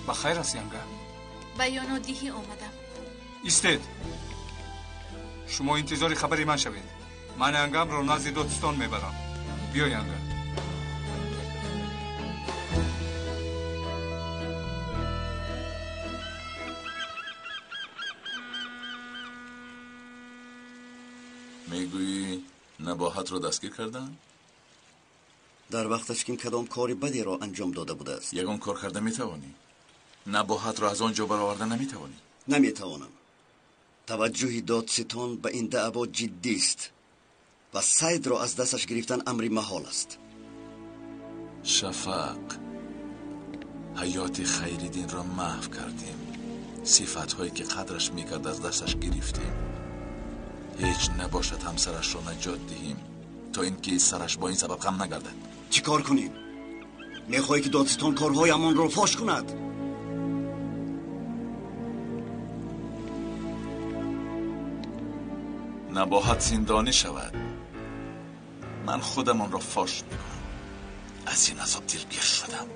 بخیر است ینگه؟ به یانودیهی آمدم. ایستید. شما انتظار خبری من شوید. من ینگم را نزد دادستان میبرم. بیا ینگه. میگویی نباهت را دستگیر کردن؟ در وقتش که کدام کاری بدی را انجام داده بوده است. یگان کار کرده میتوانی؟ نباهت را از آنجا برآورده نمیتوانی؟ نمیتوانم. توجهی دادستان به این دعوا جدی است و سید را از دستش گرفتن امری محال است. شفق، حیات خیریدین را محو کردیم. صفت‌هایی که قدرش میکرد از دستش گرفتیم. هیچ نباشد همسرش را نجات دهیم تا اینکه سرش با این سبب غم نگردد. چی کار کنیم؟ میخواهی که دادستان کارهایمان را فاش کند؟ نباهت زندانی شود. من خودم آن را فاش میکنم. از این عذاب دلگیر شدم.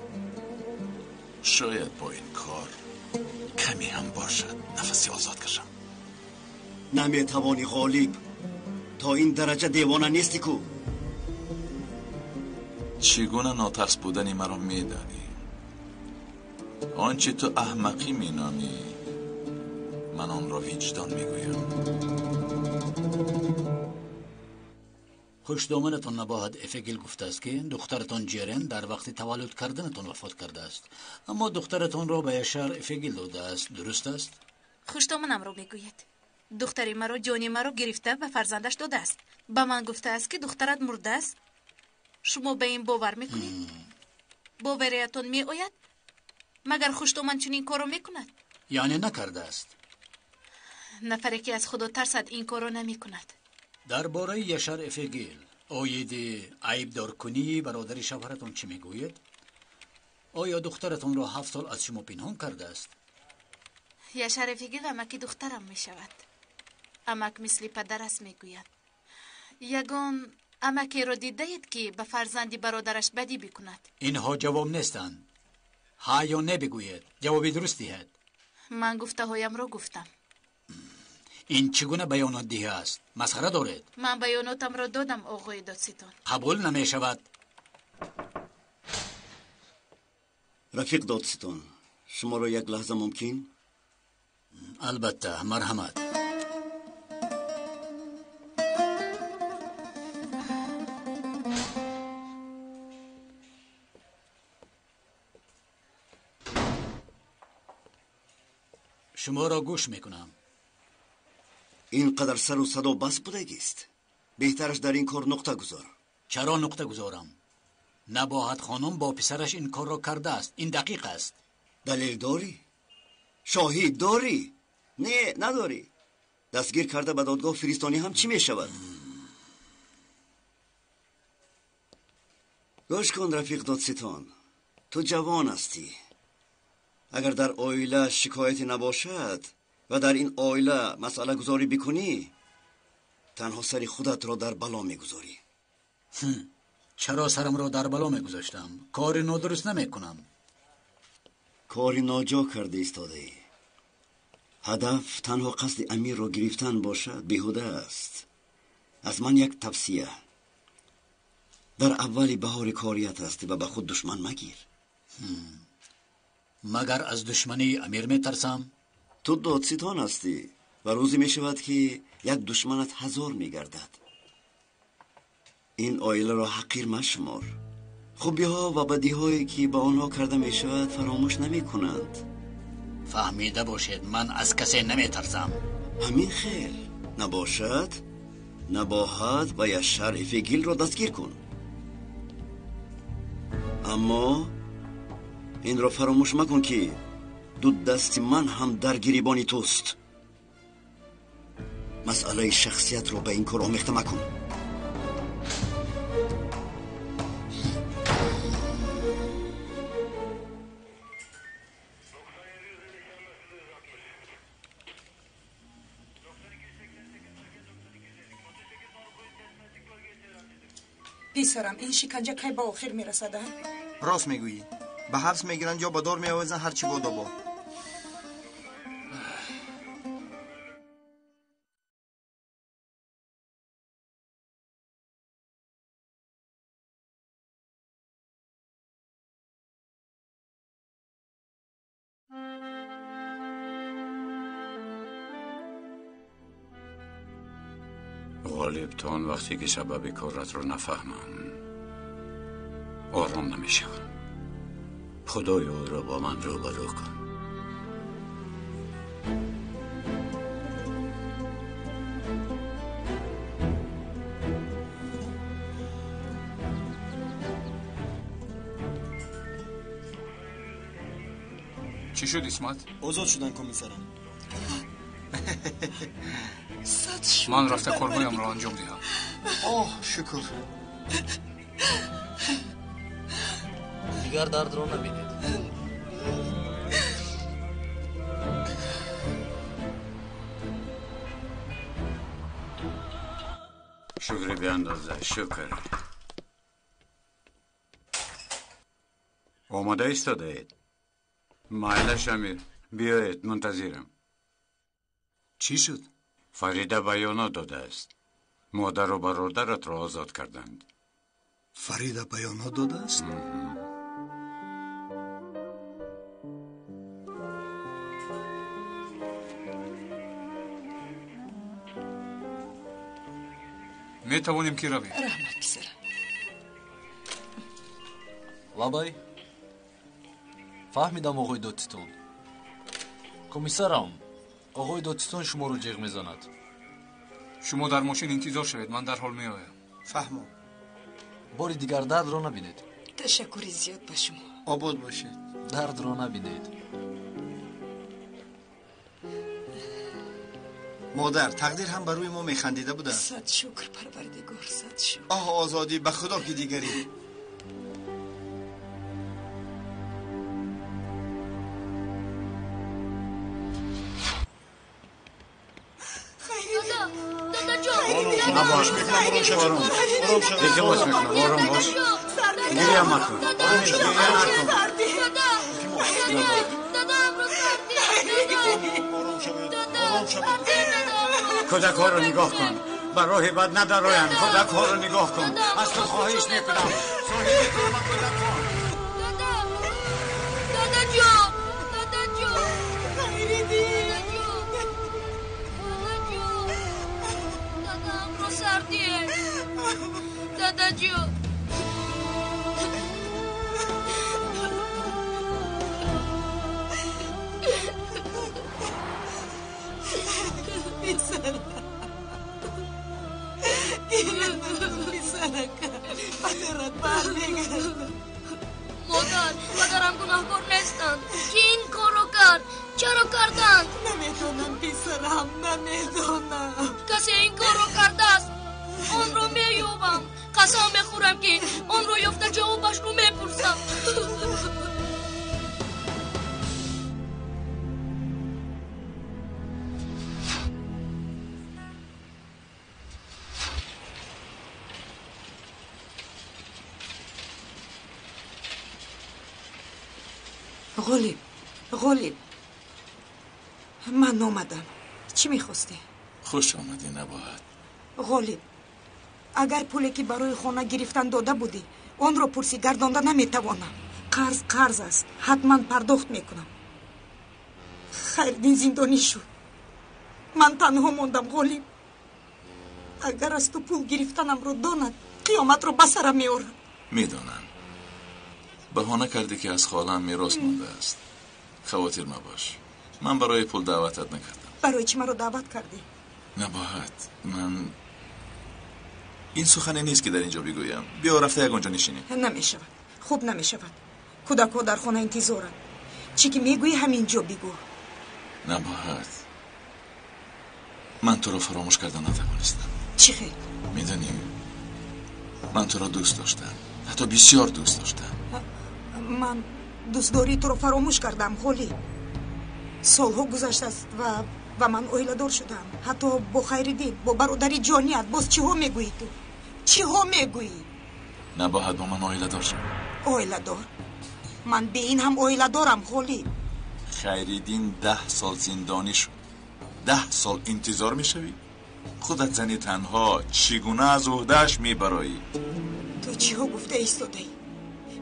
شاید با این کار کمی هم باشد نفسی آزاد کشم. نمیتوانی غالب. تا این درجه دیوانه نیستی کو. چگونه ناترس بودنی مرا میدانی؟ آنچه تو احمقی مینامی من آن را وجدان میگویم. خوشدامنتان نباهد افگل گفته است که دخترتان جرن در وقت تولد کردنتان وفات کرده است، اما دخترتان را به یشار افگل داده است. درست است؟ خوشدامنم رو میگوید. دختری مرا جانی مرا گرفته و فرزندش داده است. به من گفته است که دخترت مرده است. شما به این باور میکنید؟ باوریتون میآید؟ مگر خوشدامن چنین کارو میکند؟ یعنی نکرده است. نفری که از خدا ترسد این کارو نمیکند. درباره یشار افگل آید عیب دار کنی برادر شوهرتان چی میگوید؟ آیا دخترتان را 7 سال از شما پنهان کرده است؟ یشار افگل امکی دخترم میشود. امک مثل پدر است میگوید. یگان امکی را دیده اید که به فرزندی برادرش بدی بکند؟ اینها جواب نیستند. ها یا نه بگوید. جوابی درستی هست. من گفته هایم را گفتم. این چگونه بیانات دهی است؟ مسخره دارید؟ من بیاناتم را دادم آقای دادستان. قبول نمی شود. رفیق دادستان، شما را یک لحظه ممکن؟ البته، مرحمت. شما را گوش میکنم. اینقدر سر و صدا بس بودگیست. بهترش در این کار نقطه گذار. چرا نقطه گذارم؟ نباهت خانم با پسرش این کار را کرده است. این دقیق است. دلیل داری؟ شاهد داری؟ نه نداری. دستگیر کرده به دادگاه فرستانی هم چی می شود؟ گوش کن رفیق دادستان، تو جوان هستی. اگر در عائله شکایتی نباشد و در این عائله مسئله گذاری بکنی، تنها سری خودت را در بلا میگذاری. چرا سرم را در بلا میگذاشتم؟ کار نادرست نمیکنم. کاری ناجا کرده ایستاده ای. هدف تنها قصد امیر را گرفتن باشد بیهوده است. از من یک توصیه. در اولی بهار کاریت هستی و به خود دشمن مگیر. مگر از دشمنی امیر میترسم؟ تو دادستان هستی و روزی می شود که یک دشمنت 1000 می گردد. این عائله را حقیر مشمار. خوبی ها و بدی هایی که با آنها کرده می شود فراموش نمی کنند. فهمیده باشید من از کسی نمی ترسم. همین خیر نباشد نباهت و یا شرف گیل را دستگیر کن. اما این را فراموش مکن که دو دست من هم در گریبانی توست. مسئله شخصیت رو به این کار آمیخته مکن. پسرم این شکنجه کی به آخر میرسده؟ راست میگویی. به حبس میگیرن یا با دار میآویزن، هر چی بادا با. غالب تا آن وقتی که سبب کارت رو نفهمم آرام نمیشم. خدایا او را با من روبرو کن. چی شد اسمت؟ آزاد شدن کمیسرم. من رفته کارهایم را انجام دهم. آه شکر. دیگر درد رو نبینید. شکر بیاندازه. شکر. آماده ایستاده اید؟ مایل شمیر بیایید، منتظرم. چی شد؟ فریده بیانات داده است. مادر و برادرت را آزاد کردند. فریده بیانات داده است؟ می توانیم که رویم. رحمت پسرم. لابای فهمیدم آقای داتیتون. کمیسرم، آقای داتیتون شما رو جیغ میزند. شما در ماشین انتظار شوید، من در حال می آیم. فهمم. باری دیگر درد رو نبینید. تشکری زیاد به شما. آباد باشید. درد رو نبینید. مادر، تقدیر هم بر روی ما میخندیده بوده. صد شکر پروردگار، صد شکر. آه آزادی، به خدا که دیگری. دادا جان. نباش میکنم. آرام شو. دیگه باش میکنم. آرام باش. گریه مکن. دادا امروز کودک ها رو نگاه کن. به راه بد ندارن. کودک ها رو نگاه کن. از تو خواهش میکنم. صاحب تو با کودک ها. دادا جان. خیریدی. دادا امروز سردیه. دادا جان. مادرم گناهکار نیستند که این کارو کرد. چرا کردند؟ نمیدونم پسرم، نمیدونم. کسی این کارو کرده است، اون رو مییابم. قسم میخورم که اون رو یافته جوابش رو میپرسم. غالب من آمدم. چی میخواستی؟ خوش آمدی نباید. غالب، اگر پولی که برای خانه گرفتن داده بودی اون رو پرسی گردانده نمیتوانم. قرض است، حتما پرداخت میکنم. خیردین زندانی شد، من تنها موندم. غالب، اگر از تو پول گرفتنم رو داند قیامت رو بسرم میارم. میدانم بهانه کردی که از خالم میراث مانده است. خواطر مباش، من برای پول دعوتت نکردم. برای چی من رو دعوت کردی؟ نباید، من این سخنی نیست که در اینجا بگویم. بیا رفته یک اونجا نشینیم. نمیشود، خوب نمیشود. کودک ها در خانه انتظارند. چی که میگویی همینجا بگو. نباید، من تو را فراموش کردن نتوانستم. چی خیلی؟ میدانی من تو را دوست داشتم، حتی بسیار دوست داشتم. من دوستداری تو رو فراموش کردم غالی. سالها گذشته است و من اویله‌دار شدم. حتی با خیریدین، با برادری جانیت. باز چی ها میگویی تو؟ چی ها میگویی؟ نباید با من اویله‌دار شد. اویله‌دار؟ من به این هم اویلا دارم خولی. خیریدین 10 سال زندانی شد. 10 سال انتظار میشوی؟ خودت زنی تنها چگونه از عهده‌اش میبرایی؟ تو چی ها گفته ایستاده ای؟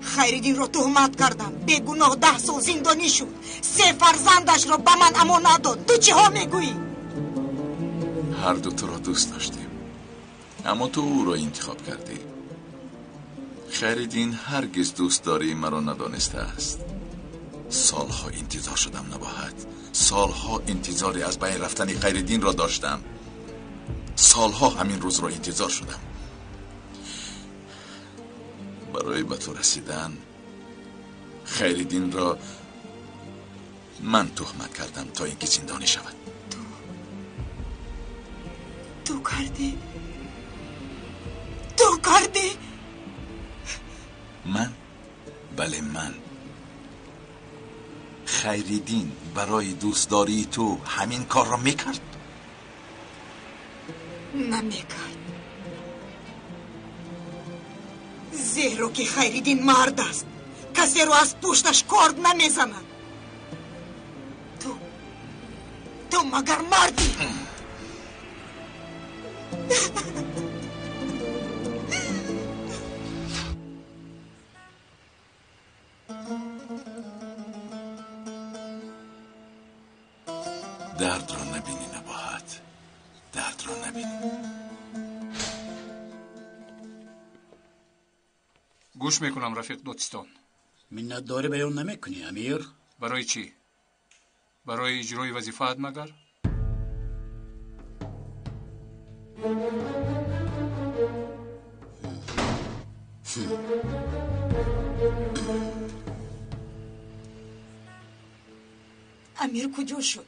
خیریدین رو تهمت کردم، بگناه 10 سال زندانی شد، 3 فرزندش رو به من امانت داد. تو چی ها میگویی؟ هر دو تو را دوست داشتیم، اما تو او را انتخاب کردی. خیریدین هرگز دوست داری مرا ندانسته است. سالها انتظار شدم نباهد، سالها انتظاری از بین رفتن خیریدین را داشتم، سالها همین روز را انتظار شدم. برای به تو رسیدن خیریدین را من تهمت کردم تا اینکه زندانی شود. تو کردی؟ تو کردی؟ من؟ بله من. خیریدین برای دوستداری تو همین کار را میکرد؟ نمیکرد. زیرا که خیریدین مرد است، کسی رو از پشتش کارد نمیزند. تو مگر مردی؟ درد را نبینی نباهد، درد را نبینی. گوش میکنم رفیق دوستان. منت داری بیان نمیکنی امیر؟ برای چی؟ برای اجرای وظیفه‌ات مگر؟ امیر کجا شد؟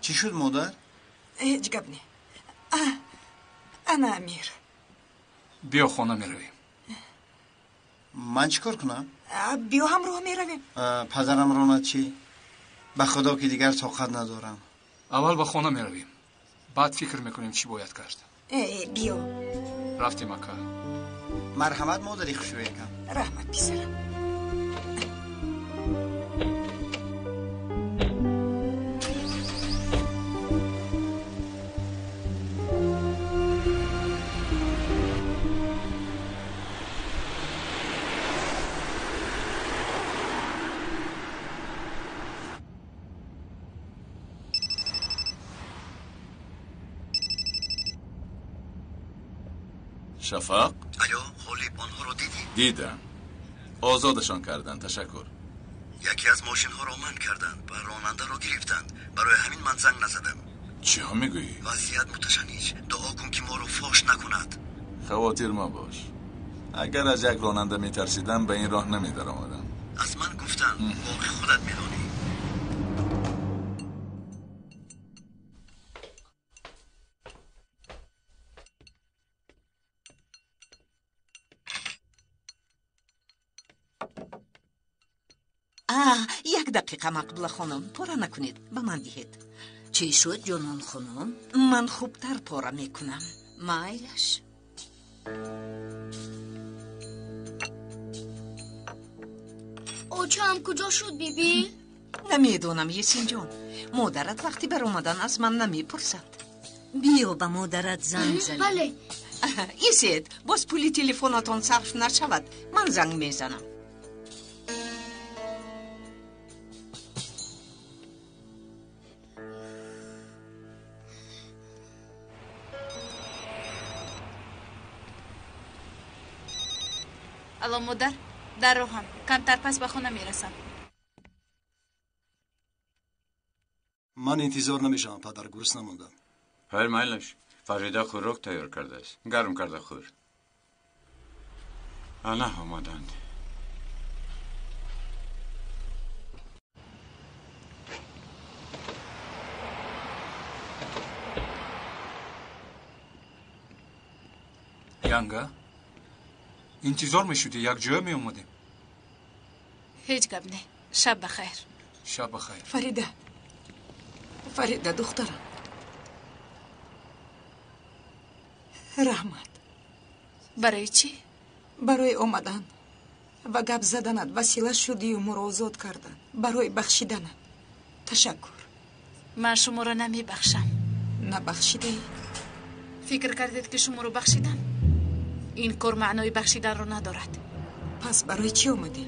چی شد مادر؟ هیچ گپ نی. انا امیر. بیا خانه میرویم. من چیکار کنم؟ بیا همراه میرویم. پدرم رونا چی؟ به خدا که دیگر طاقت ندارم. اول به خانه میرویم، بعد فکر میکنیم چی باید کرد. بیا. رفتیم مکه. مرحمت مادری خوشوی کن. رحمت پسرم. شفاق؟ الو خلیب، آنها رو دیدی؟ دیدم، آزادشان کردن. تشکر. یکی از ماشین ها رو من کردند و راننده رو گرفتند. برای همین من زنگ نزدم. چی ها میگویی؟ وضعیت متشنج. دعا کن که ما رو فاش نکند. خواطر ما باش. اگر از یک راننده میترسیدم به این راه نمیدر آمدم. از من گفتن، باقی خودت میدانی. یک دقیقه مقبول خانم، پاره نکنید، به من دهید. چی شد جانان خانم؟ من خوبتر پاره میکنم. مایلش. آچه هم کجا شد بیبی؟ نمیدونم یسین جان، مادرت وقتی بر اومدن از من نمیپرسد. بیا به مادرت زنگ زنی. بله. ایسید باز پولی تلفناتون صرف نشود، من زنگ میزنم. الو مادر، در راهم، کمتر پس به خونه میرسم. من انتظار نمیشم پدر، گرسنه موندم. hayır maylaş. Farida kuruk tayyor kardeş. Garım karda khur. Ana hamadand. янга, انتظار میشودی یک جا می اومدیم. هیچ گپ نه. شب بخیر. شب بخیر. فریده دخترم. رحمت برای چی؟ برای آمدن و گپ زدنت وسیله شدی و مرازات کردن. برای بخشیدنت تشکر. من شما را نمی بخشم. نبخشیده ای؟ فکر کردید که شما رو بخشیدم؟ این کار معنای بخشیدن رو ندارد. پس برای چی اومدی؟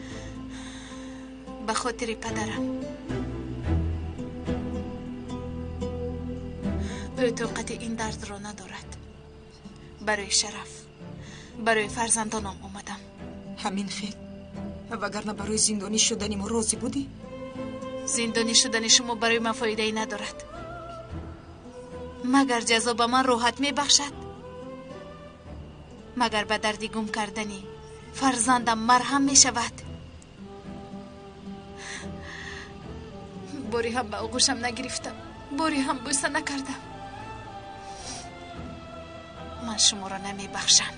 به خاطر پدرم. او طاقت این درد را ندارد. برای شرف، برای فرزندانم اومدم. همین خیلی؟ وگرنه برای زندانی شدنی ما راضی بودی؟ زندانی شدن شما برای من فایده ای ندارد، مگر جزا به من راحت می بخشد، مگر به دردی گم کردنی فرزندم مرهم می شود. باری هم به آغوشم نگرفتم، باری هم بوسه نکردم. من شما را نمی بخشم.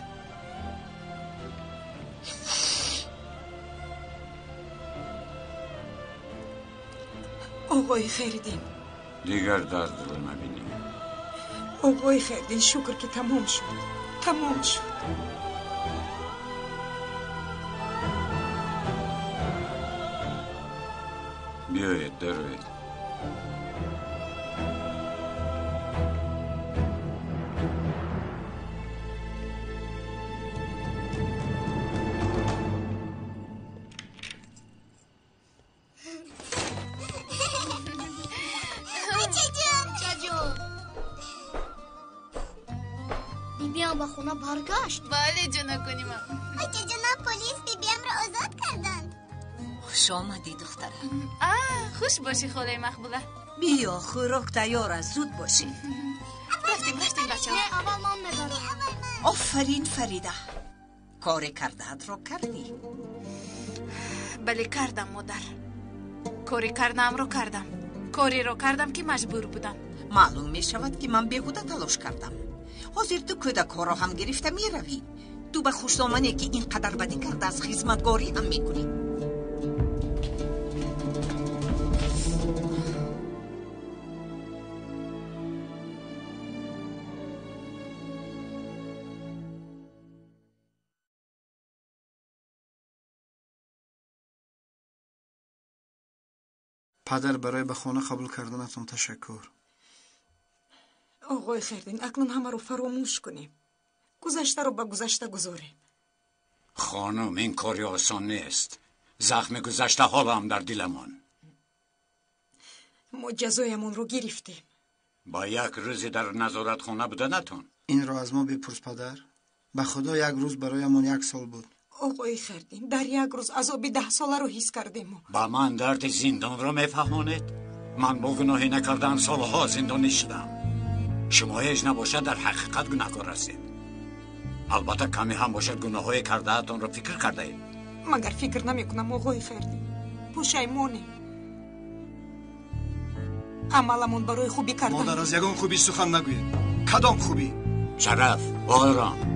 آقای خیردین، دیگر درد رو نبینیم. آقای خیردین، شکر که تمام شد. تمام شد. بیایید دروید. بیبیم با خونه برگشت. بله جنا کنیم. آجا جناب پلیس بیبیم را آزاد کردند. خوش آمدی دخترم. خوش باشی خاله مقبوله. بیا خوراک تیار است، زود باشی. رفتیم بچه ها. نه اول من ببرم. آفرین فریده، کار کرده‌ات را کردی. بله کردم مادر. کاری کردم رو کردم. کاری رو کردم که مجبور بودم. معلوم می شود که من بیهوده تلاش کردم. حاضر تو کودک را هم گرفته می روی. تو به خوشدامنی که اینقدر بدی کرده از خدمتگاری هم می کنی. پدر برای به خانه قبول کردنتون تشکر. آقای خیردین، اکنون همه رو فراموش کنیم. گذشته رو به گذشته گذاریم. خانم، این کاری آسان نیست. زخم گذشته حالا هم در دلمان. ما جزایمون رو گرفتیم. با یک روزی در نظارت خانه بودنتون. این را از ما بپرس پدر. به خدا یک روز برایمون 1 سال بود. آقای خیردین، در یک روز عذاب 10 ساله رو حس کردیم. با من درد زندان را میفهمانید؟ من با گناهی نکردم سالها زندانی شدم. شما هیچ نباشد در حقیقت گناهکار هستید. البته کمی هم باشد گناههای کرده‌تان را فکر کرده اید. مگر فکر نمی کنم آقای خیردین. پشیمانیم. عملمون برای خوبی کردن. مادر از یگان خوبی سخن نگوید. کدام خوبی؟ شرف، آرام.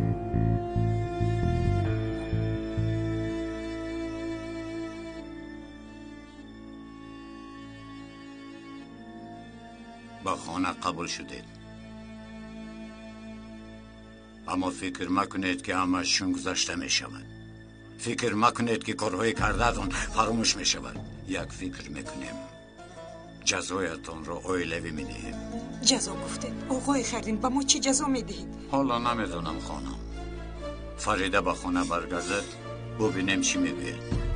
با خانه قبول شدید، اما فکر مکنید که همه‌شون گذشته می شود. فکر مکنید که کارهای کرده‌تان فراموش می شود. یک فکر میکنیم جزایتان را اویلوی می دهیم. جزا گفتید آقای خیردین، به ما چی جزا می دهید؟ حالا نمیدونم خانم. فریده با خانه برگردد ببینیم چی میگوید.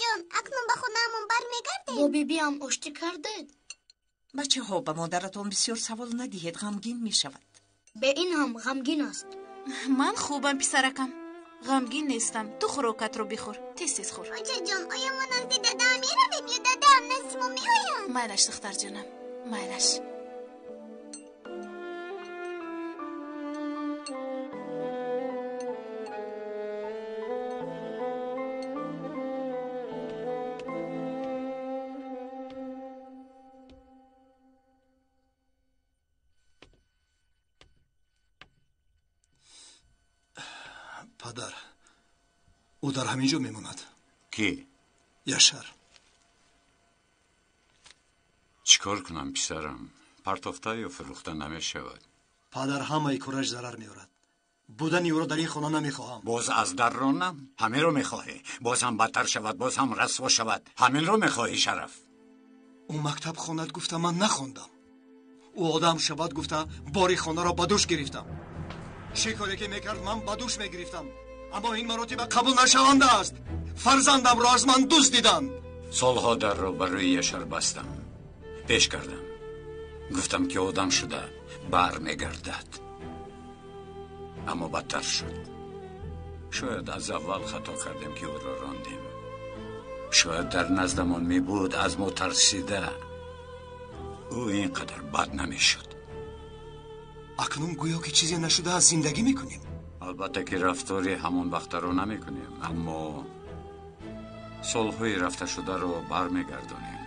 جان، اکنون به خونه‌مون برمیگردیم. با بیبی هم آشتی کردید؟ بچه ها به مادرتون بسیار سوال ندهید، غمگین می شود. به این هم غمگین است. من خوبم پسرکم، غمگین نیستم. تو خوراکت رو بخور، تیز خور. آجا جان، آیا ما نزدی دادا میرویم یا دادا هم نزد ما میآید؟ مایلش دختر جانم، مایلش. پدر او در همینجا میموند. کی؟ یاشار. چیکار کنم پسرم؟ پرتافته و فروخته نمیشود. پدر همه کارش ضرر میارد. بودن او را در این خانه نمیخواهم. باز از در رانم؟ همین رو میخواهی؟ باز هم بدتر شود، باز هم رسوا شود. همین رو میخواهی شرف؟ او مکتب خواند گفته من نخواندم. او آدم شود گفته باری خانه را بدوش گرفتم. شکاری که میکرد من بدوش میگرفتم. اما این مراتب قبول نشونده است. فرزندم را از من دزدیدند. سالها در رو برای یاشار بستم. پیش کردم. گفتم که آدم شده بر میگردد. اما بدتر شد. شاید از اول خطا کردیم که او را راندیم. شاید در نزدمان می بود از ما ترسیده. او اینقدر بد نمی شد. اکنون گویا که چیزی نشده از زندگی میکنیم. البته که رفتاری همون وقت رو نمی کنیم، اما صلحوی رفته شده رو بر می گردونیم.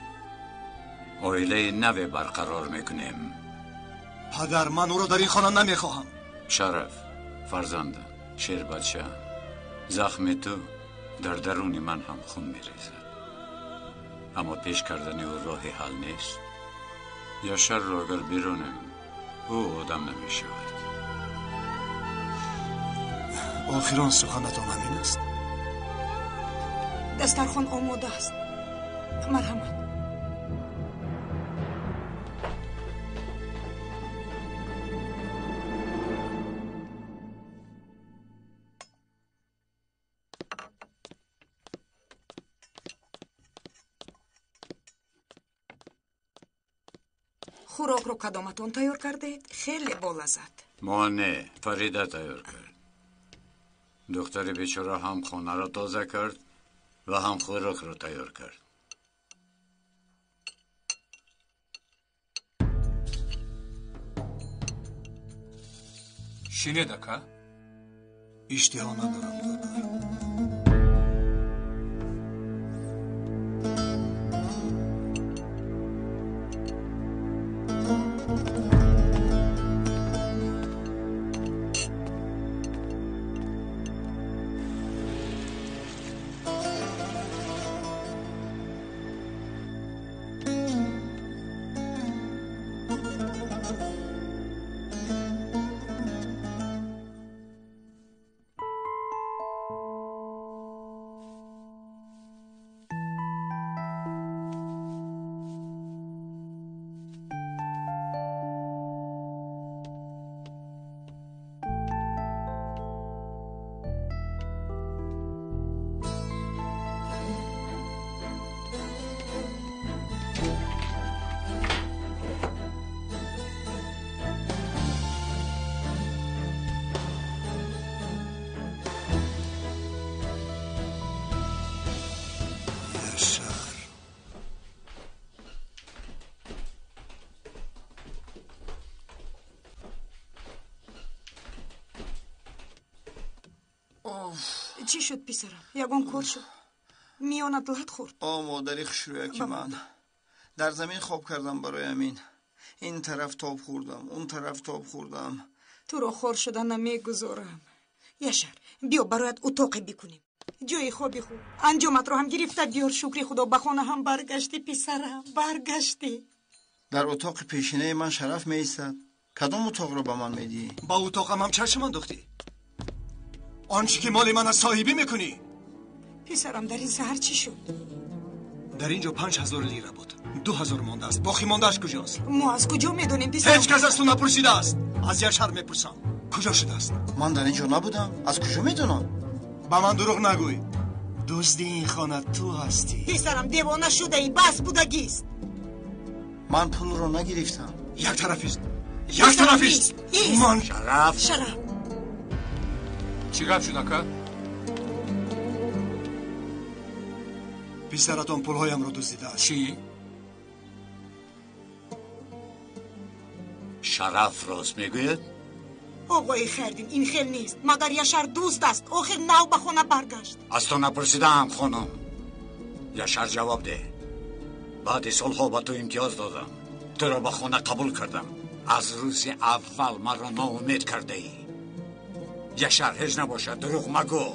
عائله نوی برقرار میکنیم. پدر من او را در این خانه نمیخواهم. شرف، فرزندم، شیر بچه، زخم تو در درون من هم خون میریزد. اما پیش کردن او راه حل نیست. یاشار را اگر بیرونیم او آدم نمیشود. آخران سخنتان همین است. دسترخوان آماده است. مرحمت. خوراک رو کدامتون تیار کردید؟ خیلی بولذت. ما نه، فریده تیار کرد. دختر بیچاره هم خانه را تازه کرد و هم خوراک را تیار کرد. شنیده که؟ اشتها ندارم دادر. چی شد پسرم؟ یگان کار شد؟ میانت لحت خورد؟ مادری خشرویکی من در زمین خواب کردم برای امین. این طرف تاب خوردم، اون طرف تاب خوردم. تو رو خور شدن نمیگذارم. یاشار بیا برایت اتاقی بکنیم. جای خوابی خوب. انجامت رو هم گرفته بیار. شکری خدا به خانه هم برگشتی پسرم، برگشتی. در اتاق پیشینه من شرف میایستد. کدام اتاق رو به من میدی؟ با اتاقم هم چشم انداختی. آنچه که مال من از صاحبی میکنی. پسرم در این سحر چی شد؟ در اینجا 5000 لیره بود. 2000 مانده است. باقی ماندهش کجاست؟ ما از کجا میدونیم پسرم؟ هیچ کس از تو نپرسیده است. از یاشار میپرسم کجا شده است؟ من در اینجا نبودم. از کجا میدونم؟ با من دروغ نگوی. دزدی این خانه تو هستی. پسرم دیوانه شده ای. بس بودگیست. من پول رو نگرفتم. یک طرفیست. یک طرفیست. من شرف چی گپ شد که؟ پسرتان پولهایم رو دزدیده است. چی؟ شرف راست میگوید؟ آقای خردین این خیل نیست. مگر یاشار دوست است. آخر نو به خانه برگشت. از تو نپرسیدم خانم. یاشار جواب ده. بعد صلح با تو امتیاز دادم. تو را به خانه قبول کردم. از روز اول مرا ناامید کرده ای. یشر هیچ نباشد دروغ مگو.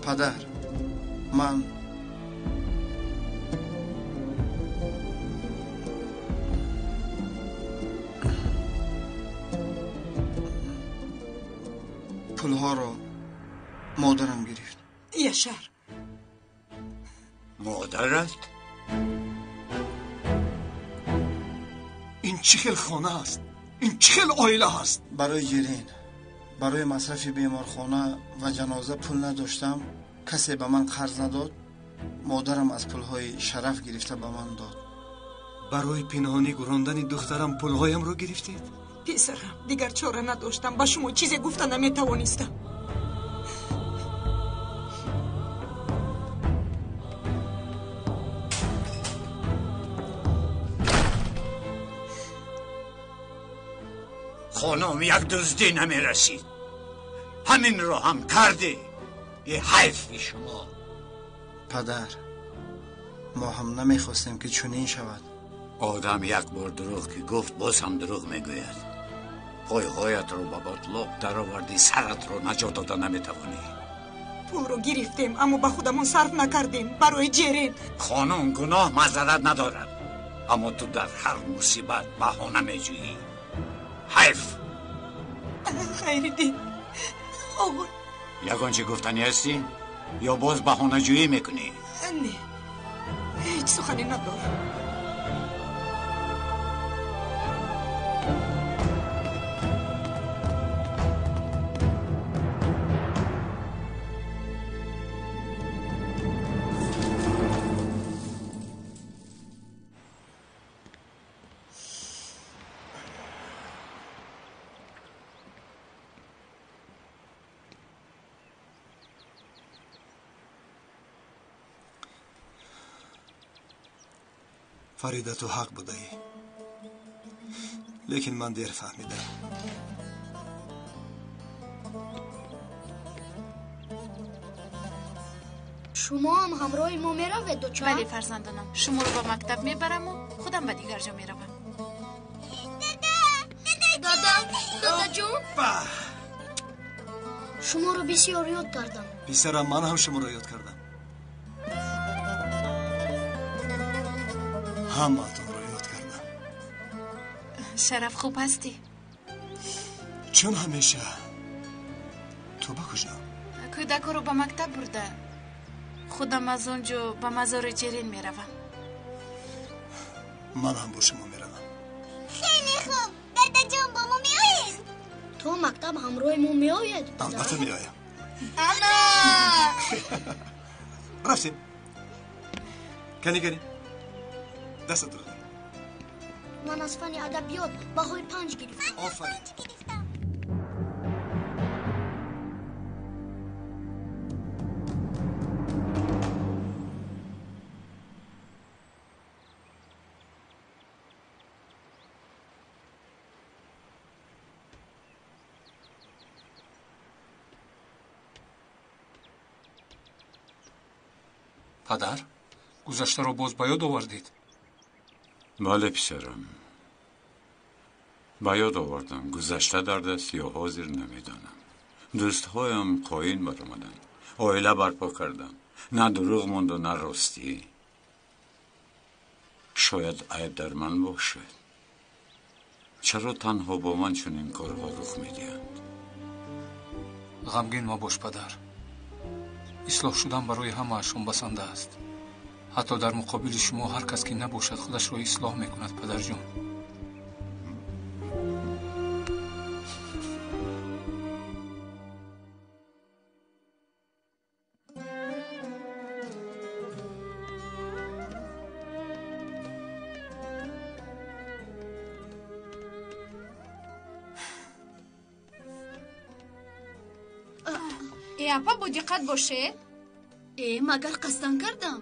پدر من پولها رو مادرم گرفت. یشر مادرت؟ این چه خیل خانه است؟ این چه خیل عائله است؟ برای جرین، برای مصرف بیمارخانه و جنازه پول نداشتم. کسی به من قرض نداد. مادرم از پولهای شرف گرفته به من داد. برای پنهانی گراندن دخترم پولهایم رو گرفتید؟ پسرم دیگر چاره نداشتم. با شما چیزی گفتن نمیتوانستم. خانم یک دزدی نمیرسید. همین رو هم کردی. یه حیفی شما. پدر ما هم نمیخواستیم که چنین شود. آدم یک بار دروغ که گفت باز هم دروغ میگوید. پایهایت رو با باطلاق در آوردی، سرت رو نجات داده نمیتوانی. پول رو گرفتیم اما با خودمون صرف نکردیم برای جرین. خانم گناه معذرت ندارد، اما تو در هر مصیبت بهانه میجویی. حیف. خیردین آقا یگانچه گفتنی هستی یا باز بهانه جویی میکنی؟ نه هیچ سخنی ندارم. فریده تو حق بوده ای، لیکن من دیر فهمیدم. شما هم همراه ما میروید دوچه؟ بله فرزندانم، شما رو با مکتب میبرم و خودم به دیگر جا میروم. دادا جون شما رو بسیار یاد کردم. پسرم من هم شما رو یاد کردم. همتون رو یاد کردم. شرف خوب هستی؟ چون همیشه تو با کجا؟ کودک رو به مکتب برده. خودم از اونجا به مزار جرین میروم. من هم با شما میروم. خیلی خوب. دادا جان با ما میایید؟ تو مکتب همراه ما میاید؟ البته میایم. اما رفتیم. کنی دست درد. من از فن ادبیات بهای 5 گرفتم. آفرین. پدر گذشته رو باز به یاد آوردید؟ بله پسرم، به یاد آوردم. گذشته در دست یا حاضر نمیدانم. دوستهایم قاین برآمدن، عائله برپا کردم. نه دروغ ماند و نه راستی. شاید عیب در من باشد. چرا تنها با من چنین کارها رخ میدهند؟ غمگین مباش پدر. اصلاح شدن برای همه‌شون بسنده است. حتی در مقابل شما هر کس که نباشد خودش را اصلاح میکند پدر جان. اپا با دقت باشه. مگر قصدن کردم؟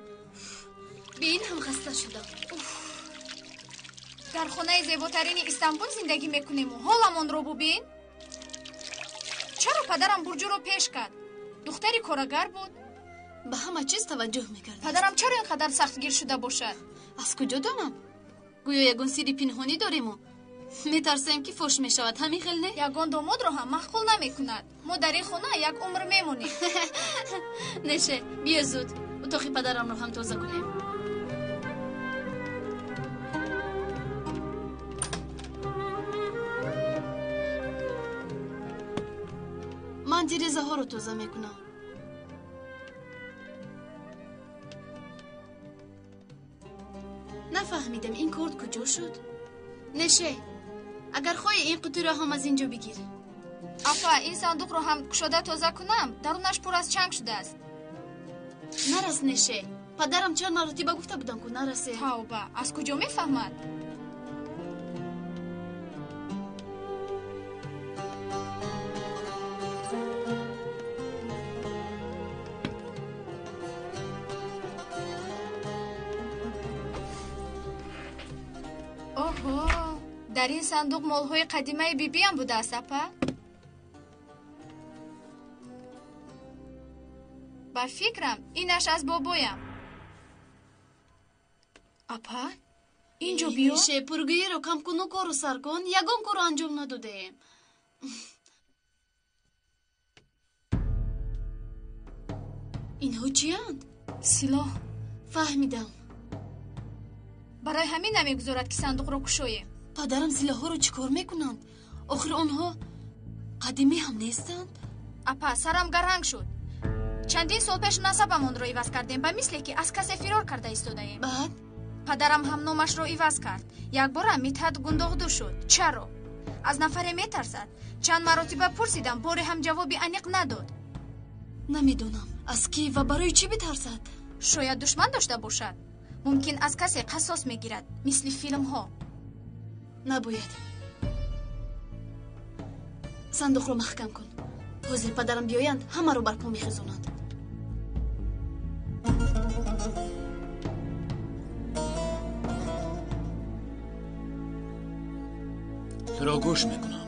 به این هم خسته شدم. در خانه زیباترین استانبول زندگی میکنیم و حالمون رو ببین. چرا پدرم برجو رو پیش کرد؟ دختری کارگر بود. به همه چیز توجه میکرد. پدرم چرا اینقدر سختگیر شده باشد؟ از کجا دانم؟ گویا یگان سری پنهانی داریم و میترسیم که فوش میشود. همین خیلی نه؟ یگان داماد رو هم مخول نمیکند. ما در این خونه یک عمر میمونیم. نشه بیا زود اتاق پدرم رو هم تازه کنیم. من دیریزه ها رو تازه میکنم. نفهمیدم این کارت کجا شد؟ نشه اگر خواهی این قطوره هم از اینجا بگیر. اپا این صندوق رو هم کشاده تازه کنم. درونش پر از چنگ شده است. نرس نشه. پدرم چند مرتبه گفته بودن که نرسه. توبه از کجا میفهمد؟ اوه در این صندوق مالهای قدیمه بیبی هم بوده است اپا؟ با فکرم اینش از بابایم. اپا اینجا بیا. میشه پرگویی رو کم کن و کارو سر کن. یگان کارو انجام ندادیم. اینها چی هند؟ سلاح. فهمیدم. برای همین نمیگذارد که صندوق رو کشویم. پدرم سلاح ها رو چیکار میکنند؟ آخر آنها قدیمی هم نیستند؟ اپا سرم گرهنگ شد. چندین سال پیش نسبمون رو عوض کردیم به مثلی که از کسی فرار کرده ایستاده ایم. بعد پدرم هم نامش رو عوض کرد. یک بار هم میتحد گنداغدو شد. چرا؟ از نفره میترسد. چند مرتبه پرسیدم باری هم جوابی انیق نداد. نمیدونم از کی و برای چی بترسد. شاید دشمن داشته باشد. ممکن از کسی قصاص میگیرد مثل فیلم ها. نباید. صندوق رو محکم کن. حاضر پدرم بیایند همه رو بر پا میخزونند. تو را گوش میکنم.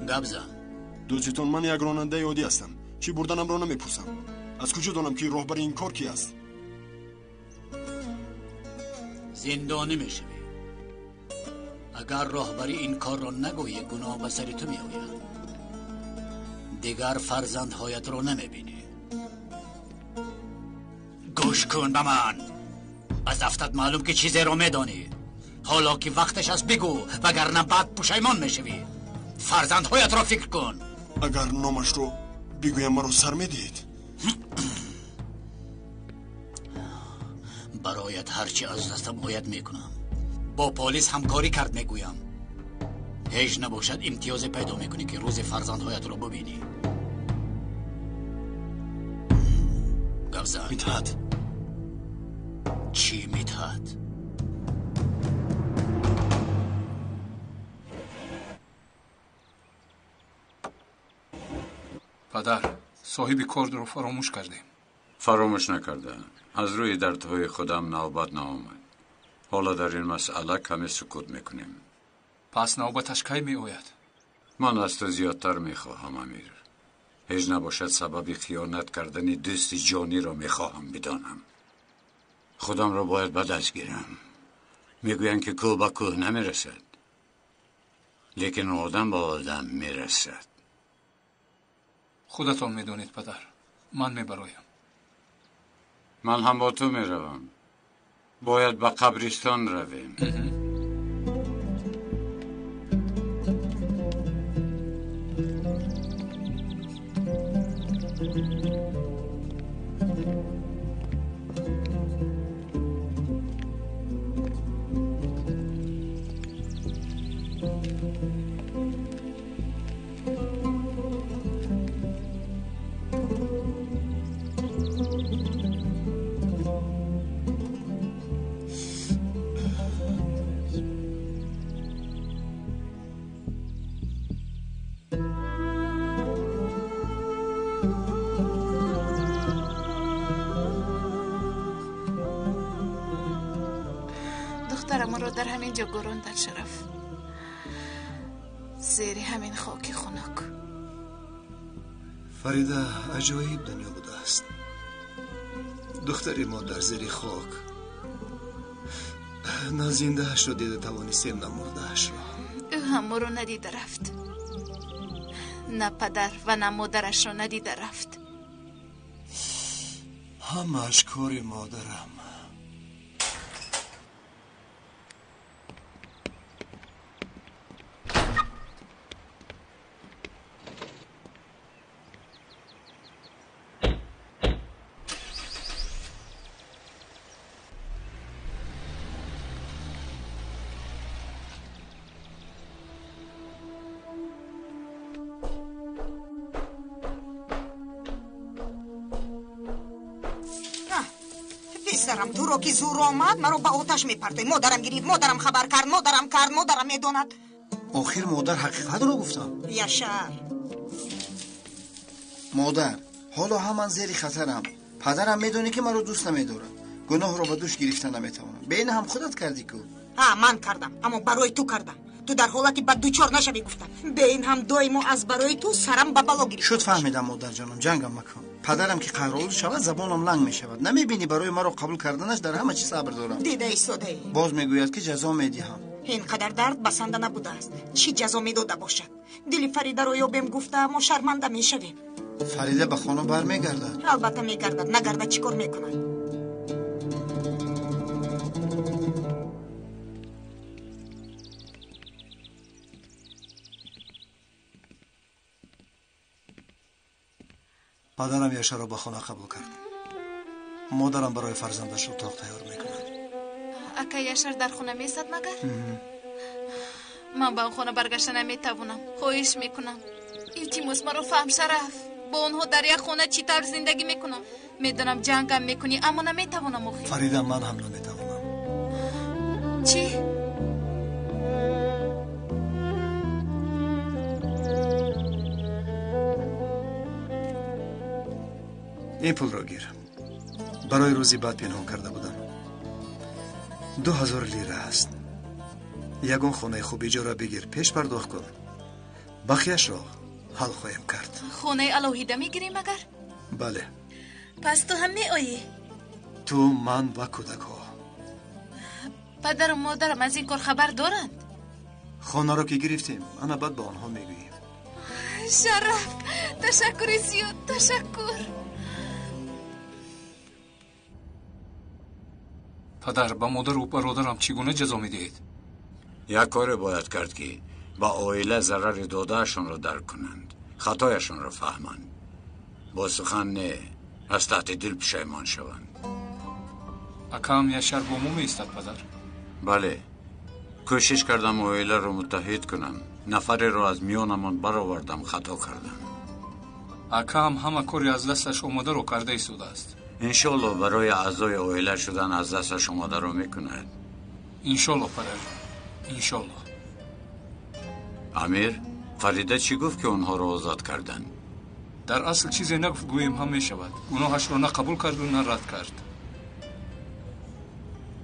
گپ زن. دوستتون من یک راننده عادی هستم. چی بردنم را نمیپرسم. از کجا دانم که راهبر این کار کی است؟ زندانی میشوی. اگر راهبری این کار را نگویی گناه به سر تو میآید. دیگر فرزندهایت رو نمیبینی. گوش کن به من. از افتاد معلوم که چیزی رو میدانی. حالا که وقتش است بگو وگرنه بعد پشیمان میشوی. فرزندهایت را فکر کن. اگر نامش رو بگویم مرا سر میدید. برایت هرچی از دستم باید میکنم. با پلیس همکاری کرد میگویم. هیچ نباشد امتیاز پیدا میکنی که روز فرزندهایت رو ببینی. گفزن. میتحت. چی میتحت؟ پدر صاحب کارد رو فراموش کردیم. فراموش نکردم. از روی دردهای خودم نوبت نآمد. حالا در این مسئله کمی سکوت میکنیم. پس نوبتش کی می آید؟ من از تو زیادتر میخواهم امیر. هیچ نباشد سبب خیانت کردن دوست جانی را میخواهم بدانم. خودم را باید به دست گیرم. میگویند که کوه به کوه نمیرسد، لیکن آدم با آدم میرسد. خودتان میدونید پدر. من میبرایم. من هم با تو میروم. باید به قبرستان رویم. دخترم رو در همین جا گروندن شرف، زیر همین خاک خنک. فریده عجایب دنیا بوده است. دختری ما در زیر خاک نه زندهش رو دیده توانستیم نه مردهش رو. او هم رو ندیده رفت، نه پدر و نه مادرش رو ندیده رفت. همش کار مادرم. پسرم تو رو که زور آمد مرا به آتش میپرده. مادرم گرفت، مادرم خبر کرد، مادرم میداند. آخر مادر حقیقت رو گفتم. یاشار مادر حالا همان زیر خطرم. پدرم میدونه که مرا دوست نمیداره. گناه رو به دوش گرفته نمیتونم. بین هم خودت کردی کو. من کردم، اما برای تو کردم. تو در حالتی بد دوچار نشوی گفتم. بین هم دائما از برای تو سرم به بلا گرفت. شد فهمیدم مادر جانم، جنگم مکن. پدرم که قهرآلود شود زبانم لنگ میشود. نمیبینی برای مرا قبول کردنش در همه چی صبر دارم. دیده ایستاده. باز میگوید که جزا میدهم. اینقدر درد بسنده نبوده است. چی جزا میداده باشد؟ دل فریده رو یابیم گفته ما شرمنده میشویم. فریده به خانه برمیگردد؟ البته میگردد، نگرده چیکار میکند؟ پدرم یاشار را به خانه قبول کرد. مادرم برای فرزندش اتاق تیار میکند. اکا یاشار در خونه میستد مگر؟ من به اون خانه برگشته نمیتوانم. خواهش میکنم التماس مرا فهم شرف. با اونها در یک خانه چی طور زندگی میکنم؟ میدونم جنگم میکنی اما نمیتوانم. آخه فریده من هم نمیتوانم. چی؟ این پول را گیر. برای روزی بعد پنهان کرده بودم. 2000 لیره است. یگان خانه خوب اجاره بگیر، پیش پرداخت کن. بقیه‌اش را حل خواهیم کرد. خانه الوهیده میگیری مگر؟ بله. پس تو هم میآیی؟ تو، من و کودک ها. پدر و مادرم از این کار خبر دارند؟ خانه را که گرفتیم انا بعد به آنها میگوییم. شرف، تشکر زیاد، تشکر. پدر با مادر و برادرم چگونه جزا میدهید؟ یک کار باید کرد که با عائله ضرر دادهشان را درک کنند، خطایشان را فهمند. با سخن نه، از تحت دل پشیمان شوند. اکام یاشار با مو میستد پدر؟ بله، کوشش کردم عائله را متحد کنم. نفری را از میانمان برآوردم، خطا کردم. اکام همه کاری از دستش آمده رو کرده ایستاده است. انشالله برای اعضای عائله شدن از دستش آمده رو میکند. انشالله پدر، انشالله. امیر، فریده چی گفت که اونها رو آزاد کردن؟ در اصل چیزی نگفت، گویم هم میشود. گناهش را نه قبول کرد و نه رد کرد.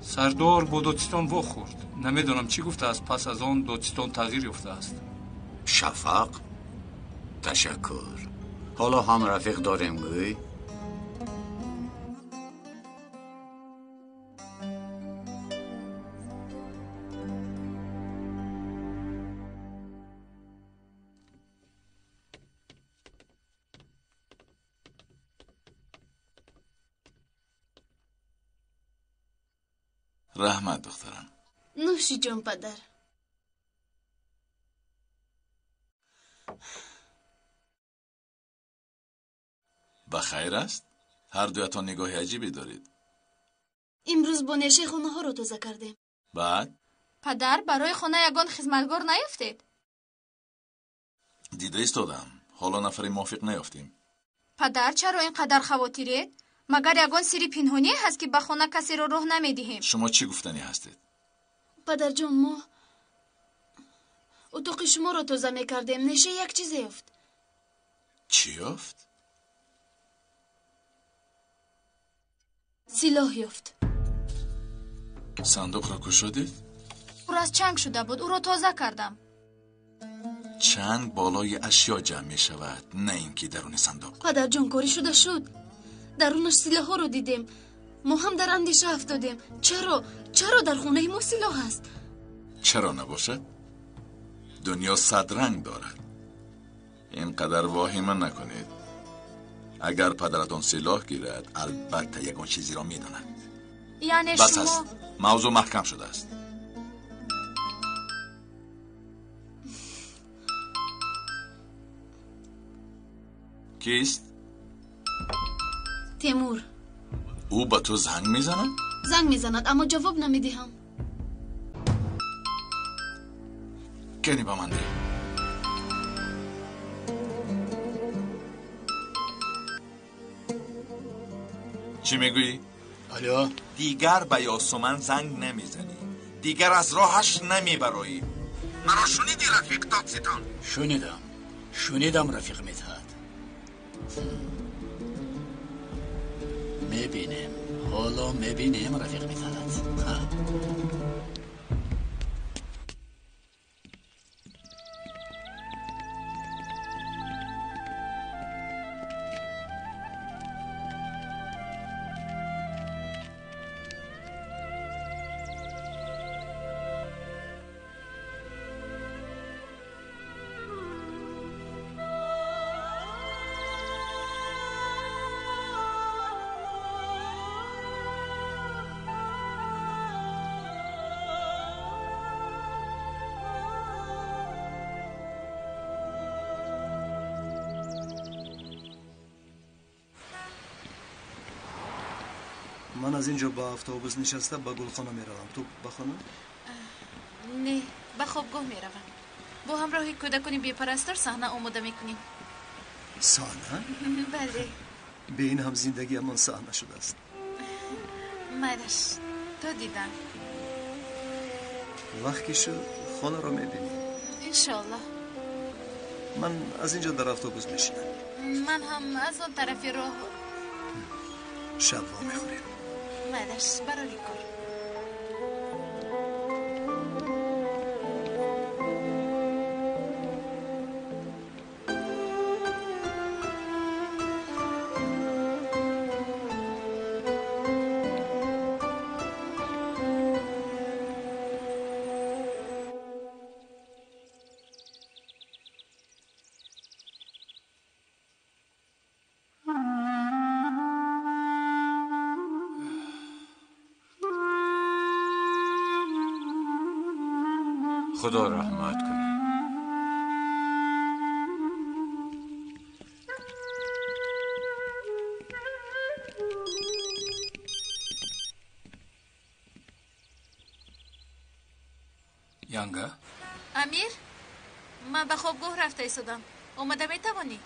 سردار با دادستان وا خورد. نمیدانم چی گفته است. پس از آن دادستان تغییر یافته است. شفق، تشکر. حالا هم رفیق داریم گوی؟ رحمت دخترم. نوشی جان پدر. بخیر است؟ هر دویتان نگاه عجیبی دارید. امروز با نشه خونه ها رو تازه کردیم. بعد؟ پدر برای خانه یگان خدمتگار نیافتید؟ دیده ایستادم. حالا نفری موافق نیافتیم. پدر چرا اینقدر خواطرید؟ مگر یگان سری پنهانی هست که به خانه کسی رو راه نمیدهیم؟ شما چی گفتنی هستید؟ پدر جان، ما اتاق شما رو تازه میکردیم. نشه یک چیز یافت. چی یافت؟ سلاح یافت. صندوق را گشودید؟ او از چنگ شده بود، او رو تازه کردم. چنگ بالای اشیا جمع می شود، نه اینکه درون صندوق. پدر جان، کاری شده شد. درونش سلاح ها رو دیدیم. ما هم در اندیشه افتادیم. چرا چرا در خونه ما سلاح هست؟ چرا نباشد؟ دنیا صد رنگ دارد. اینقدر واهمه نکنید. اگر پدرتان سلاح گیرد البته یکان چیزی را میداند. یعنی بس شما است. موضوع محکم شده است. کیست؟ تیمور. او با تو زنگ میزند؟ زنگ میزند اما جواب نمیدهم. کنی با من ده. چی میگویی؟ الو. دیگر به یاسمن زنگ نمیزنی. دیگر از راهش نمیبرایی. مرا شنیدی رفیق دادستان؟ شنیدم رفیق مدحت. میبینیم حالا میبینیم رفیق مدحت. من از اینجا با اتوبوس نشسته با گلخانه میروم. تو به خانه؟ نه، به خوابگاه میروم. با همراهی کودکانی بی‌پرستار صحنه آماده میکنیم. صحنه؟ بله. به این هم زندگی من صحنه شده است. مادش تو دیدن. وقتی شد خانه را میبینی. انشالله. من از اینجا در اتوبوس میشینم. من هم از اون طرفی راه. شب را میخوریم. مادش برای کار. خدا رحمت کنه. یانگا؟ امیر، من به خوابگاه رفته ایستادم. اومده میتوانی؟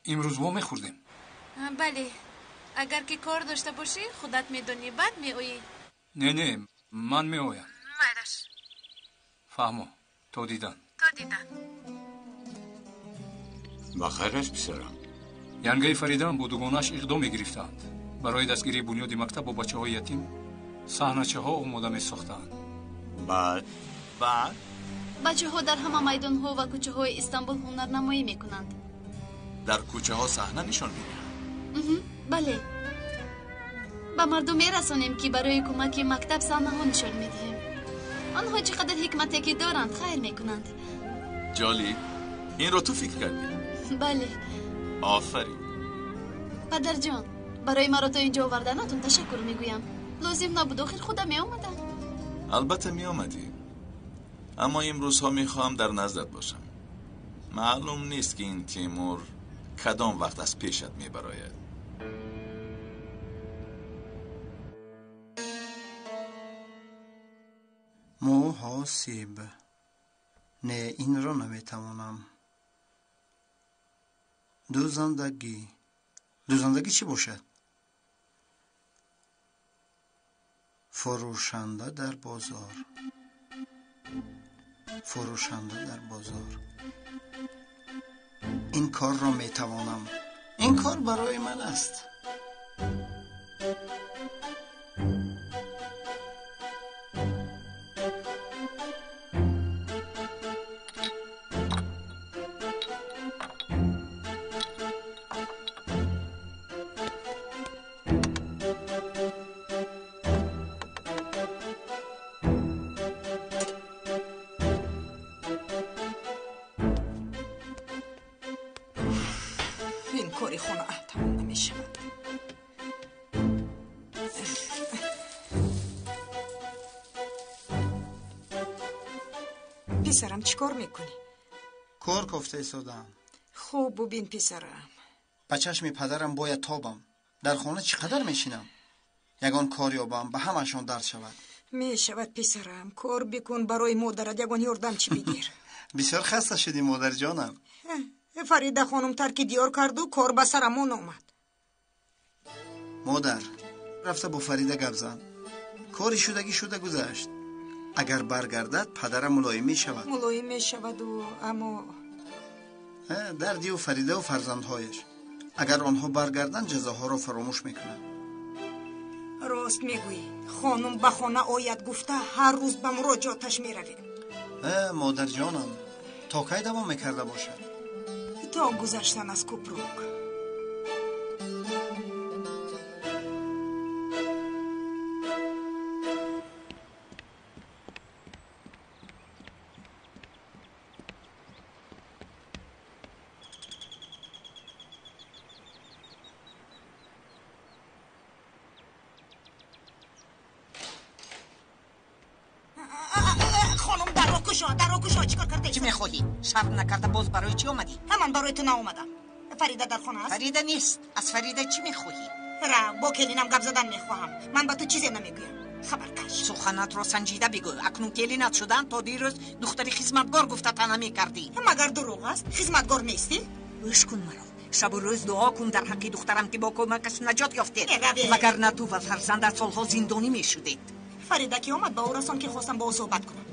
امروز ما میخوردیم. بله. اگر که کار داشته باشی خودت میدونی بعد میایی. نه من میایم. مادش فهمو تو دیدن. بخیر است پسرم. янгаи фаридаам бо дугонааш иқдом мегирифтаанд. барои дастгирии бунёди мактаб бо бачаҳои ятим саҳначаҳо омода месохтаанд. بعد بچه‌ها در همه میدان‌ها و کوچه‌های استانبول هنرنمایی می‌کنند. در کوچه ها صحنه نشان میدهند. بله. به مردم می‌رسانیم که برای کمک مکتب صحنه‌ها نشان می‌دهیم. آنها چقدر حکمتی که دارند خیر می‌کنند. جالی این رو تو فکر کردی؟ بله. آفرین. پدر جان، برای مرا تا اینجا آوردنتون تشکر میگویم. لازم نبود آخر خودم می آمدم. البته می آمدی. اما این روزها می خواهم در نزدت باشم. معلوم نیست که این تیمور کدام وقت از پیشت می براید. محاسب. نه این را نمیتوانم. دوزندگی چی باشد؟ فروشنده در بازار. این کار را میتوانم. این کار برای من است. پسرم چیکار میکنی؟ کار کوفته ایستادم. خوب ببین پسرم، به چشم پدرم باید تابم. در خانه چقدر میشینم. یگان کار یابم به همشون درس شود. میشود پسرم، کار بکن برای مادرت یگان یاردم چی بگیر. بسیار خسته شدی مادر جانم. فریده خانم ترک دیار کرد و کار به سرمون آمد. مادر رفته با فریده گپ زن. کاری شدگی شده گذشت. اگر برگردد پدرم ملایم میشود. ملایم میشود و اما دردی و فریده و فرزندهایش اگر آنها برگردن جزاها را فراموش میکنن. راست میگویی. خانم به خانه آید گفته هر روز به مراجعاتش میرویم. مادر جانم تا کی دوام میکرده باشد؟ تا گذشتن از کوپروک. در کشا چیکار کرده؟ چی میخواهی؟ شرط نکرده باز برای چی آمدی؟ من برای تو ناومدم. فریده در خانه است؟ فریده نیست. از فریده چی میخواهی؟ را با کلینم گپ زدن میخواهم. من با تو چیزی نمیگویم. خبرکش. سخنت رو سنجیده بگو. اکنون کلینت شدن تا دیروز دختری خدمتگار گفته تنه میکردی. مگر دروغ است؟ خدمتگار نیستی؟ گوش کن مرا. شب و روز دعا کن در حق دخترم که با کمکش نجات یافتید. مگر نه تو و فرزندت سالها زندانی میشدید. فریده که آمد با او رسان که خواستم با او صحبت کنم.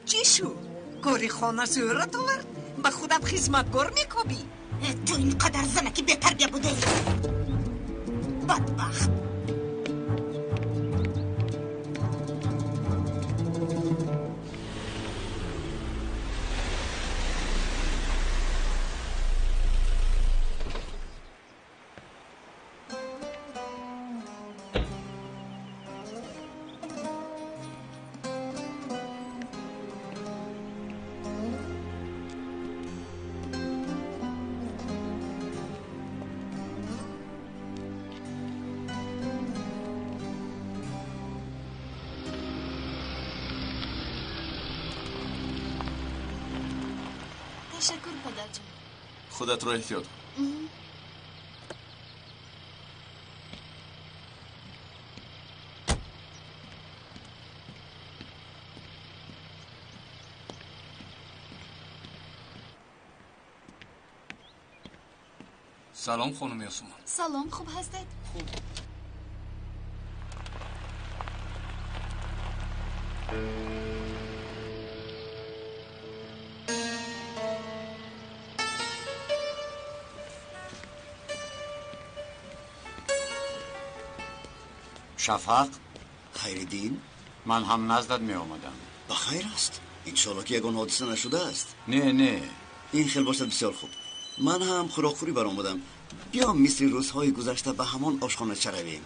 چی شو؟ کاری خانه صورت آورد؟ به خودت خدمتگار میکوبی؟ تو اینقدر زنه که بی‌تربیه بوده ای. بدبخت. تشکر پدر جان. خودت رو احتیاط کن. سلام خانم یاسومان. سلام، خوب هستید؟ خوب. شفق، خیردین، من هم نزدت می آمدم. بخیر است. انشالله که یگان حادثه نشده است. نه این خیلی باشد بسیار خوب. من هم خوراکخوری برآمدم. بیا مثل روزهای گذشته به همان آشخانه چه رویم.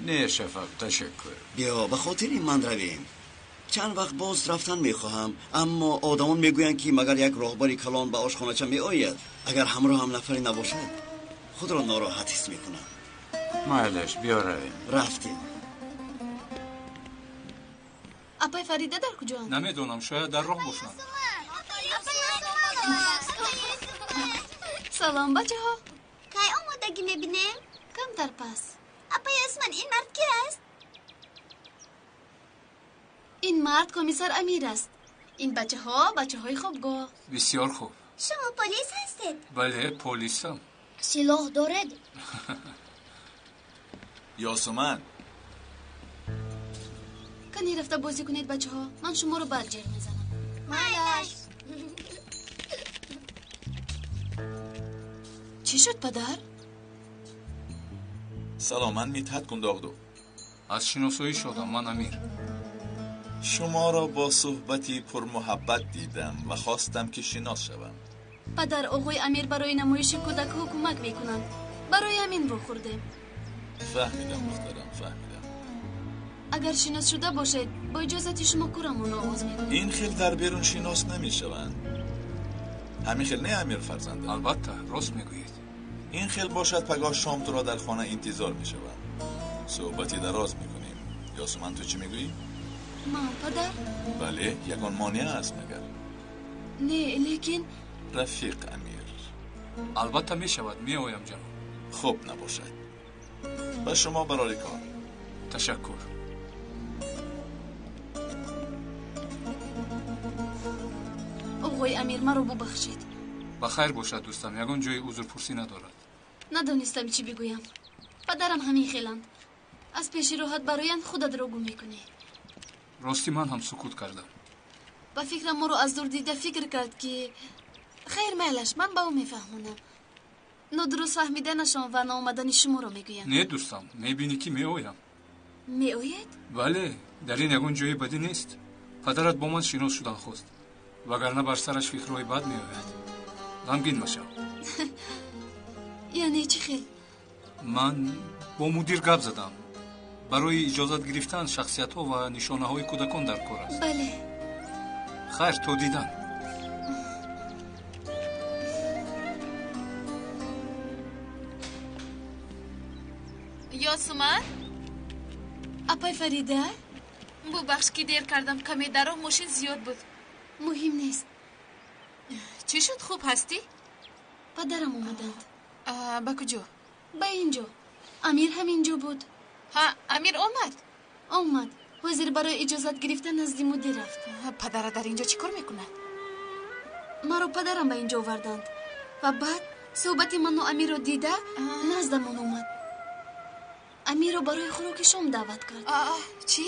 نه شفق، تشکر. بیا به خاطر من رویم. چند وقت باز رفتن میخواهم، اما آدمان میگویند که مگر یک راهبری کلان به آشخانه چه میآید، اگر همراه هم نفری نباشد خود را ناراحت حس میکنم. معلش بیا رویم. رفتیم. اپای فریده در کجا؟ نمیدونم، شاید در راه باشن. سلام بچه ها. کی آمادگی میبینیم؟ کم در پس. اپای اسمان این مرد کی است؟ این مرد کمیسر امیر است. این بچه های خوبگاه. بسیار خوب. شما پلیس هستید؟ بله پلیسم. سلاح دارد؟ یاسومن کنی رفته بازی کنید بچه ها. من شما رو بعد جر میزنم. مالش. چی شد پدر؟ سلام، من میتحت گنداغدو. از شناسایی شدم. من امیر. شما را با صحبتی پر محبت دیدم و خواستم که شناس شوم. پدر، آقای امیر برای نمایش کودک ها کمک میکنند. برای همین رو خوردیم. فهمیدم دخترم، فهمیدم. اگر شناس شده باشید با اجازت شما کورمون آغاز میکنیم. این خیل در بیرون شناس نمیشوند. همین خیل نه امیر فرزنده؟ البته راست میگویید. این خیل باشد پگاه شام تو را در خانه انتظار میشوند. صحبتی دراز میکنیم. یاسومن تو چی میگویی؟ من پدر؟ بله یگان مانع است مگر؟ نه لیکن رفیق امیر. البته می شود، می آیم جناب. خوب نباشد. و شما برای کار. تشکر. آقای امیر مرا ببخشید. بخیر باشد دوستم، یگان جای عذر پرسی ندارد. ندانستم چی بگویم. پدرم همین خیلند. از پیش راحت براین خودت را گم میکنی. راستی من هم سکوت کردم. با فکرم ما رو از دور دیده فکر کرد که خیر میلش من با او میفهمونم. ندرست فهمیدنشان و ناآمدن شما رو میگویم. نه دوستم، میبینی که می آیم. می آید؟ بله، در این یگان جای بدی نیست. پدرت با من شناس شدن خواست، وگرنه بر سرش فکرهای بد می آید. غمگین مشو. یعنی چی خیل؟ من با مدیر گپ زدم. برای اجازت گرفتن شخصیت ها و نشانه های کودکان در کار است. بله. خیر، تو دیدن. یاسمن؟ اپای فریده؟ ببخش که دیر کردم، کمی در راه ماشین زیاد بود. مهم نیست. چی شد، خوب هستی؟ پدرم اومدند. با کجا؟ با اینجا. امیر همینجا بود. ها، امیر آمد. وزیر برای اجازت گرفتن نزد مدیر رفت. پدر در اینجا چی کار میکند؟ مرا پدرم به اینجا آوردند و بعد صحبت من و امیر رو دیده نزد من اومد. امیر رو برای خوراک شام دعوت کرد. چی؟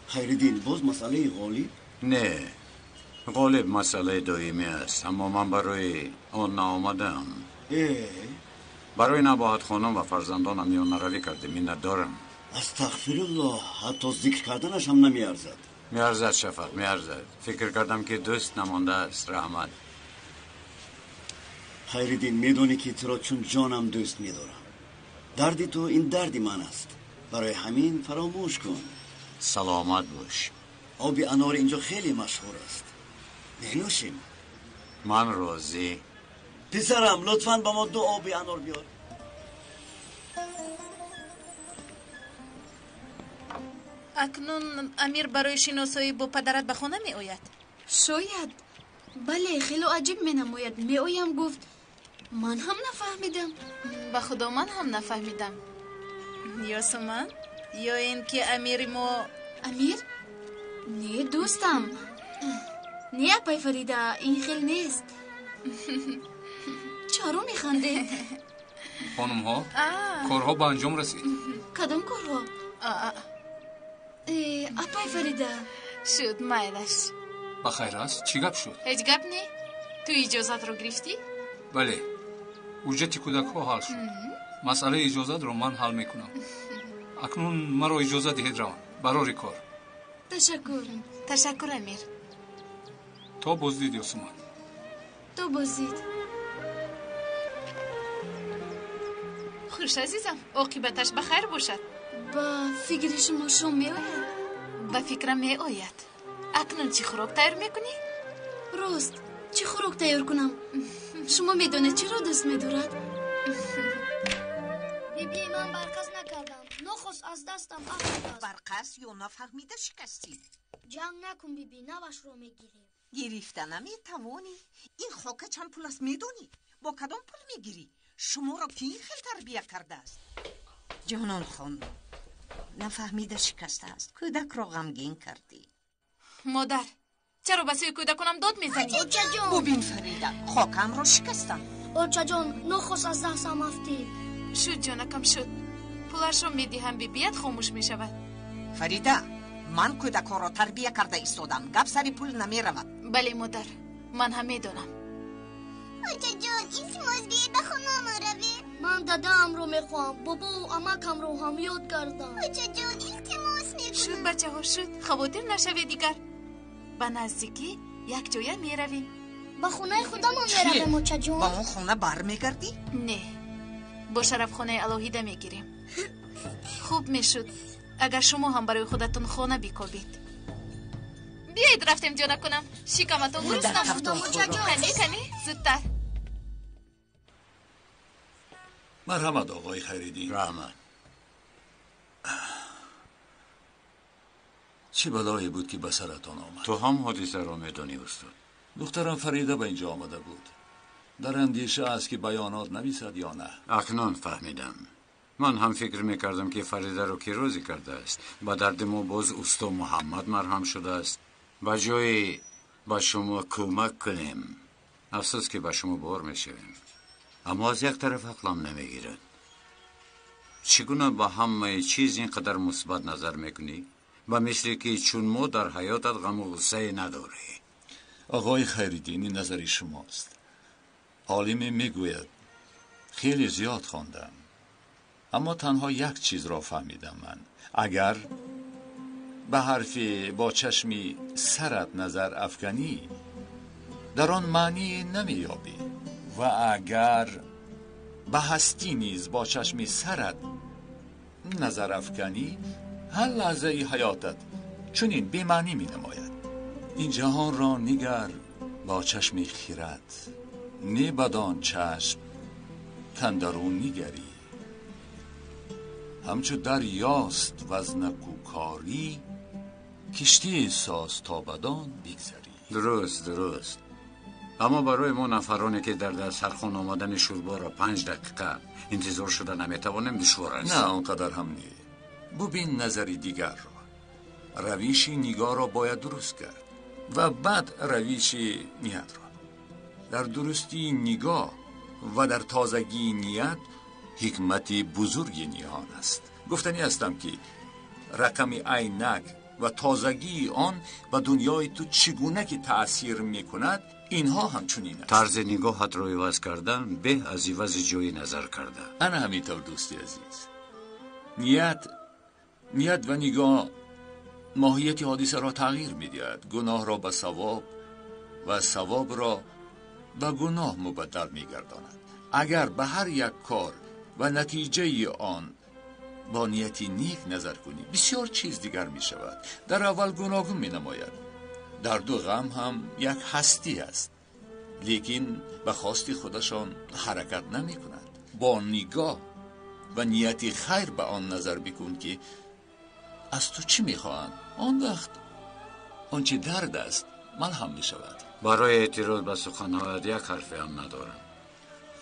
خیردین، باز مسئله غالب؟ نه، غالب مسئله دائمی است، اما من برای آن نآمدم. برای نباهت خانم و فرزندانم میان روی کرده منت دارم. استغفرالله، حتی ذکر کردنش هم نمیارزد. میارزد شفق، میارزد. فکر کردم که دوست نمانده است. رحمت. خیردین، میدونی که تو را چون جانم دوست میدارم. دردی تو این دردی من است. برای همین فراموش کن. سلامت باش. آب انار اینجا خیلی مشهور است. نوشیم. من راضی. پسرم لطفاً با ما 2 آب انار بیار. اکنون امیر برای شناسایی با پدرت به خانه می آید؟ شاید. بله، خیلی عجیب می نماید. می آیم گفت. من هم نفهمیدم. به خدا من هم نفهمیدم. یاسمن؟ یا این که امیر ما... امیر؟ نه دوستم. نه اپای فریده، این خیل نیست. چرا میخنده؟ خانم ها، کارها به انجام رسید. کدام کارها؟ اپای فریده. شد میلش. بخیر است؟ چی گپ شد؟ هیچ گپ نه؟ تو اجازت رو گرفتی؟ بله، حجت کودک ها حل شد. مسئله اجازت رو من حل میکنم. اکنون مرا اجازه دهید روم برای کار. تشکر امیر. تا بازدید یاسمن. تو بازدید. خوش عزیزم، عاقبتش بخیر باشد. با فکر شما شام می آید؟ با فکرم می آید. اکنون چی خوراک تیار میکنی؟ راست، چی خوراک تیار کنم؟ شما میدونه چی رو دوست میدارد؟ بیبی، من برقص نکردم. نخست از دستم افتاد. برقص یا نفهمیده شکستی؟ جمع نکن بیبی، نوش رو میگیریم. گرفتن میتوانی؟ این خاکه چند پول است میدونی؟ با کدام پول میگیری؟ شما را کی خیلی تربیه کرده است؟ جانان خانم، نفهمیده شکسته است. کودک را غمگین کردی. مادر، چرا بسیار کودکانم داد میزنی؟ اوچه جان، ببین فریده، خاکم را شکستم. اوچه جان، نخست از دستم افتید. شد جانکم شد. پولش رو میدیم بیبیت خاموش میشود. فریده، من کودک را تربیه کرده ایستادم. گپ سری پول نمیرود. بله مادر، من هم میدونم. اوچه جان، این سمازگی به خونه ما روی. من دادم رو میخوام. بابا و امکم رو هم یاد کردم. اوچه جان، التماس میکنم. شد بچه ها، شد. خواطر نشوی دیگر. به نزدیکی یک جایه میرویم. با خونه خودم میرویم اوچه جان. با اون خونه بر میگردی؟ نه، با شرف خونه الهیده میگیریم. خوب میشد اگر شما هم برای خودتون خانه بیکابید. بیایید رفتیم جا نکنم. شکمتون گروست نمون. کنی زودتر. مرحمت آقای خیریدین. رحمت. چه بلایی بود که به سرتان آمد؟ تو هم حادثه را میدانی استاد؟ دخترم فریده به اینجا آمده بود. در اندیشه است که بیانات نویسد یا نه. اکنون فهمیدم. من هم فکر میکردم که فریده رو کی روزی کرده است. با درد ما باز استا محمد مرهم شده است. با جای با شما کمک کنیم، افسوس که با شما بار میشویم. اما از یک طرف عقلم نمیگیرد. چگونه با همه چیز اینقدر مثبت نظر میکنی؟ و مثل که چون ما در حیاتت غم و غصه نداری. آقای خیریدینی نظر شماست. عالم میگوید خیلی زیاد خواندم، اما تنها یک چیز را فهمیدم من. اگر به حرف با چشمی سرت نظر افکنی، در آن معنی نمیابی، و اگر به هستی نیز با چشمی سرت نظر افکنی، هر لحظه ای حیاتت چنین بی‌معنی می نماید. این جهان را نگر با چشم خیرت، نه بدان چشم کندرون نگری. همچو دریاست وزن کوکاری، کشتی ساز تا بدان بگذری. درست. اما برای ما نفرانی که در دست سرخون آمدن شوربا را 5 دقیقه انتظار شده نمیتوانیم، دشوار است. نه اونقدر هم نی. ببین نظری دیگر را. رویش نگاه را باید درست کرد و بعد رویش نیت را. در درستی نگاه و در تازگی نیت حکمت بزرگی نیان است. گفتنی هستم که رقم عینک و تازگی آن و دنیای تو چگونه که تأثیر میکند، اینها همچنین است. طرز نگاهت را عوض کردن به از عوض جای نظر کرده. انا همینطور دوستی عزیز. نیت و نگاه ماهیت حادثه را تغییر میدهد. گناه را به ثواب و ثواب را به گناه مبدل میگرداند. اگر به هر یک کار و نتیجه آن با نیتی نیک نظر کنی، بسیار چیز دیگر می شود. در اول گوناگون می نماید. درد و غم هم یک هستی است، لیکن به خواست خودشان حرکت نمی کند. با نگاه و نیتی خیر به آن نظر بکن که از تو چی می خواهند. آن وقت آنچه درد است ملهم می شود. برای اعتراض به سخنهایت یک حرفی هم ندارم،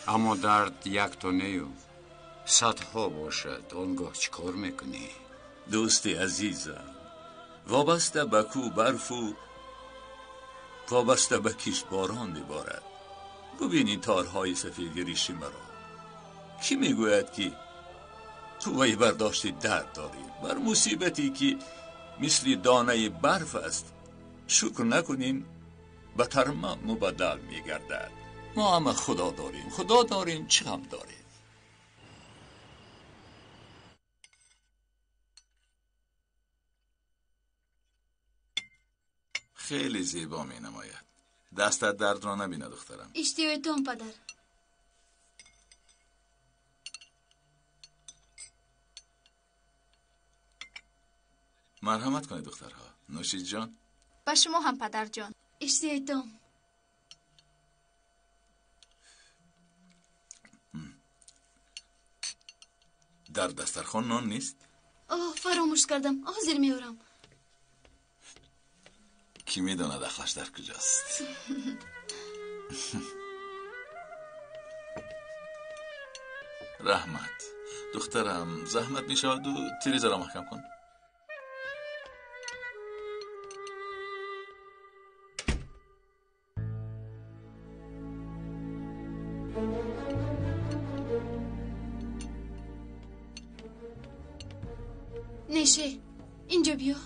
اما درد یک تا نیو صدها باشد. آنگاه چی کار میکنی؟ دوست عزیزم، وابسته به کو برف و وابسته به کیش باران میبارد. ببینی تارهای سفید ریشی مرا. کی میگوید که قوه برداشت درد داری؟ بر مصیبتی که مثل دانه برف است شکر نکنیم به ترمم مبدل میگردد. ما هم خدا داریم چه غم داریم. خیلی زیبا می نماید. دستت درد را نبینه دخترم. اشتیایتون پدر. مرحمت کنید دخترها. نوشید جان. با شما هم پدر جان. اشتیایتون. در دسترخوان نان نیست؟ فراموش کردم. حاضر میارم. کی میدونه دخلش در کجاست؟ رحمت دخترم، زحمت میشود و تلویزیون را محکم کن. نشه اینجا بیا.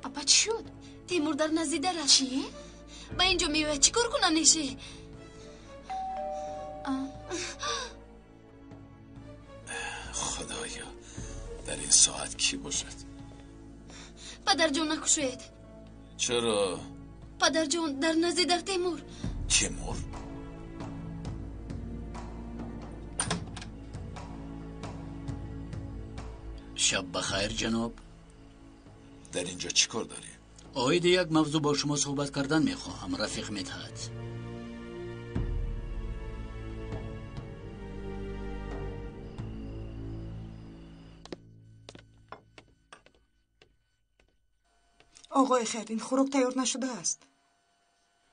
ابا چی شد؟ تیمور در نزدیک رفت. چی؟ با اینجا میوه چی کار کنن نشه؟ خدایا در این ساعت کی باشد؟ پدر جان نکشید. چرا؟ پدر جان در نزدیک در تیمور. تیمور؟ شب بخیر جناب. در اینجا چی کار داری؟ آید یک موضوع با شما صحبت کردن میخواهم رفیق مدحت. آقای خیرین خوراک تیار نشده است.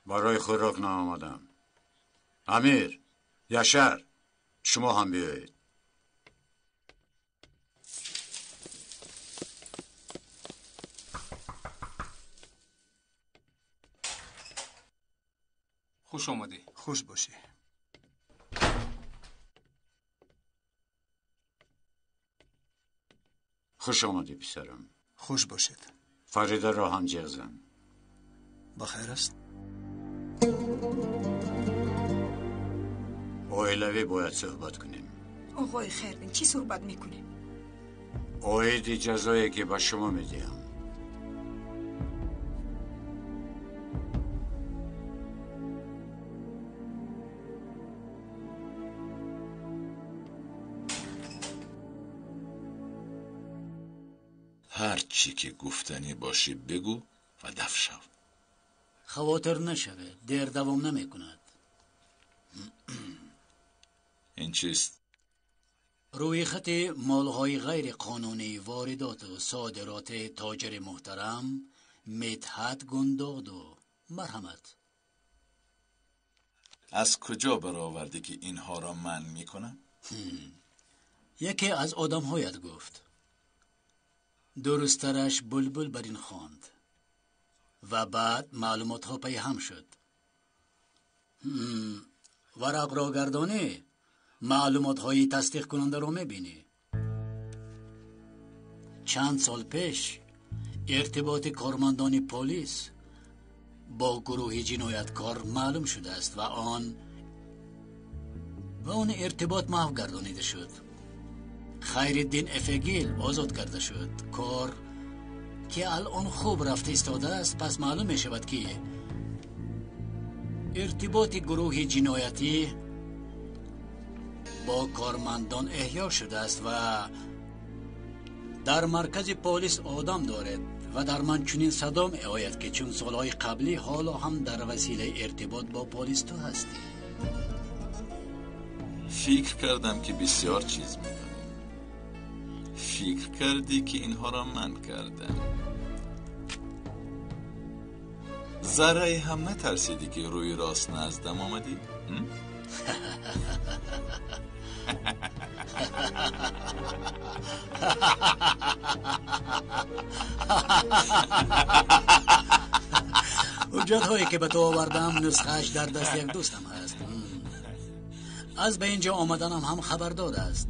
برای خوراک نآمدم. امیر، یشر، شما هم بیایید. خوش آمدی. خوش باشی. خوش آمدی پسرم. خوش باشید. فریده را هم جیغ زن. بخیر است؟ اویلوی باید صحبت کنیم. آقای خیرین چی صحبت میکنیم؟ اوید جزایی که به شما میدیم. هر چی که گفتنی باشی بگو و دفع شو. خواطر نشوه، دیر دوام نمی کند. این چیست؟ روی خط مالهای غیر قانونی واردات و صادرات تاجر محترم مدحت گندادو. مرحمت. از کجا برآوردی که اینها را من میکنم؟ یکی از آدمهایت گفت. درسترش بلبل بر این خواند و بعد معلومات ها پیهم شد. ورق را گردانی معلومات های تصدیق کننده را میبینی. چند سال پیش ارتباط کارمندان پلیس با گروه جنایتکار معلوم شده است و آن ارتباط محو گردانیده شد. خیرالدین افگیل آزاد کرده شد. کار که الان خوب رفته ایستاده است. پس معلوم می شود که ارتباط گروه جنایتی با کارمندان احیا شده است و در مرکز پلیس آدم دارد و در من چنین صدا می آید که چون سالهای قبلی حالا هم در وسیله ارتباط با پلیس تو هستی. فکر کردم که بسیار چیز میدونی. فکر کردی که اینها را من کردم. ذره هم نترسیدی که روی راست نزدم آمدی؟ حجت هایی که به تو آوردم نسخهش در دست یک دوستم هست. از به اینجا آمدنم هم خبردار است.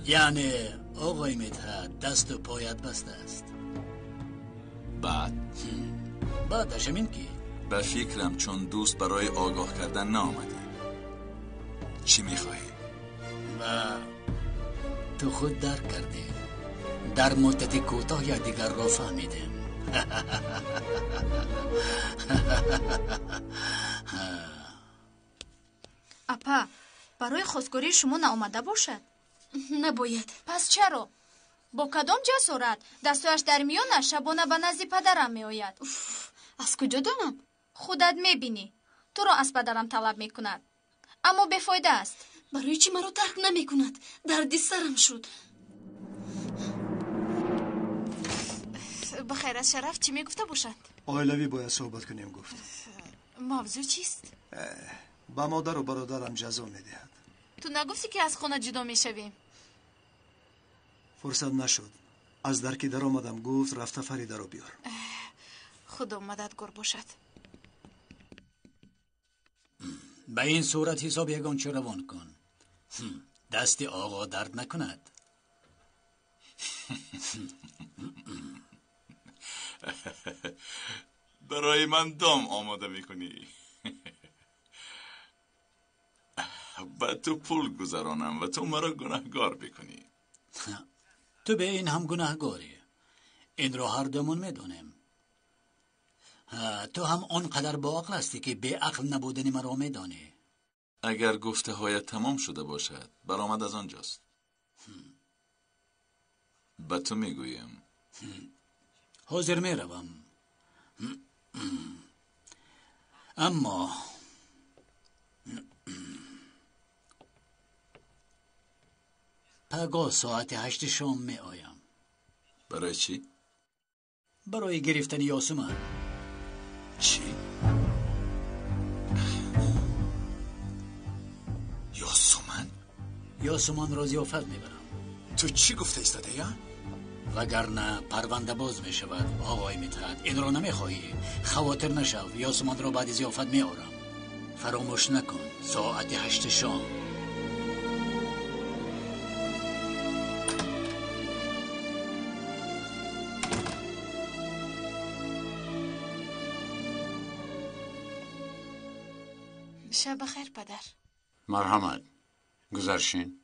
یعنی آقای مدحت دست و پایت بسته است. بعدش همین که به فکرم چون دوست برای آگاه کردن نامده. چی میخواهی؟ و تو خود درک کردی. در مدت کوتاه یکدیگر را فهمیدیم. اپا برای خواستگاری شما ناآمده باشد؟ نباید. پس چرا؟ با کدام جسارت دستایش در میانش شبانه به نزد پدرم می آید؟ از کجا دانم؟ خودت می بینی. تو را از پدرم طلب می کند اما بیفایده است. برای چی مرا ترک نمی کند؟ دردی سرم شد. بخیر از شرف چی می گفته باشد؟ آیلوی باید صحبت کنیم گفت. موضوع چیست؟ با مادر و برادرم جزا می دهد. تو نگفتی که از خونه جدا می شویم؟ فرصت نشد. از در که در آمدم گفت رفته فریده رو بیار. خدا مددگار باشد. به این صورت حساب یگانچه روان کن. دست آقا درد نکند. برای من دام آماده میکنی. با تو پول گذرانم و تو مرا گناهگار بکنی. تو به این هم گناهگاری. این را هر دومون میدونیم. تو هم آنقدر با عقل هستی که به عقل نبودنی مرا میدانی. اگر گفته هایت تمام شده باشد برآمد از آنجاست. به تو میگویم. حاضر میروم. اما پگاه ساعت 8 شام می آیم. برای چی؟ برای گرفتن یاسمن. چی؟ یاسمن را ضیافت میبرم. تو چی گفته ایستاده یا؟ وگرنه پرونده باز می شود. آقای مدحت این را نمیخواهی؟ خواطر نشو، یاسمن را بعد ضیافت میارم. فراموش نکن ساعت 8 شام. شب بخیر پدر. مرحمت. گذرشین.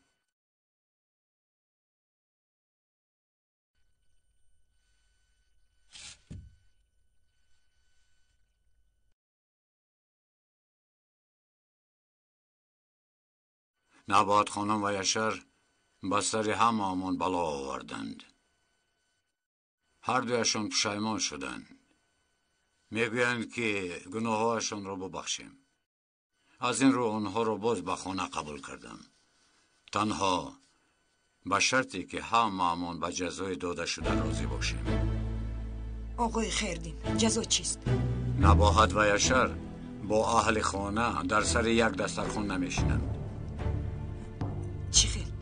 نبات خانم و یشر بستر هممون بالا آوردند. هر دویشون پشیمان شدند. میگویند که گناهاشون رو ببخشیم. از این رو اونها رو باز به خانه قبول کردم. تنها به شرطی که هممون به جزای داده شده راضی باشیم. آقای خیردین، جزا چیست؟ نباهت و یشر با اهل خانه در سر یک دسترخوان نمیشینند. چی خیل؟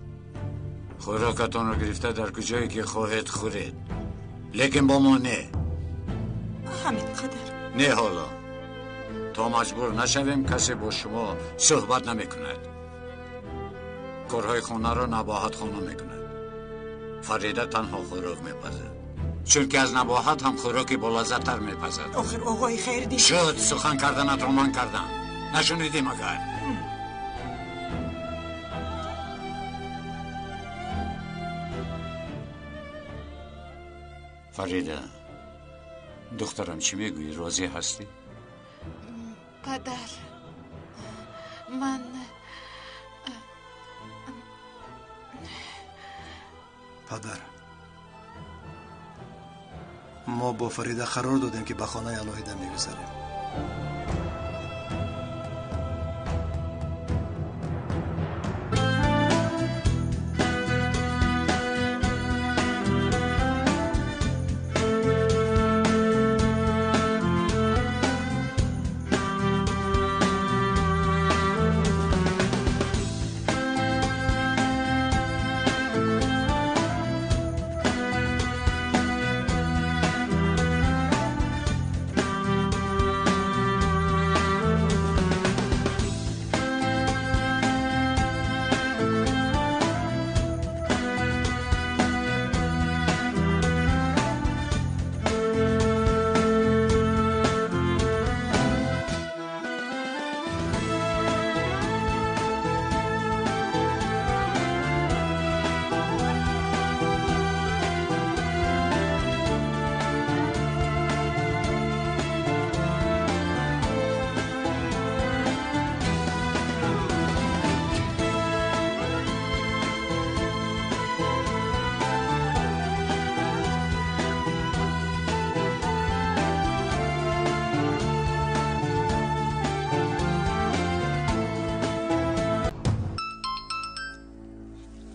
خوراکتان رو گرفته در کجایی که خواهید خورید، لیکن با ما نه. همین قدر؟ نه حالا تا مجبور نشویم کسی با شما صحبت نمی کند. کارهای خانه را نباهت خانه می کند. فریده تنها خوراک می پزد، چون که از نباهت هم خوراکی با لذت تر می پزد. آخر آقای خیردین شد سخن کردنت رو من کردم. نشنیدی مگر؟ فریده دخترم چی میگویی؟ راضی هستی؟ پدر من پدر ما با فریده قرار دادیم که به خانه علاهیده میگذاریم.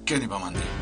کنی با من دی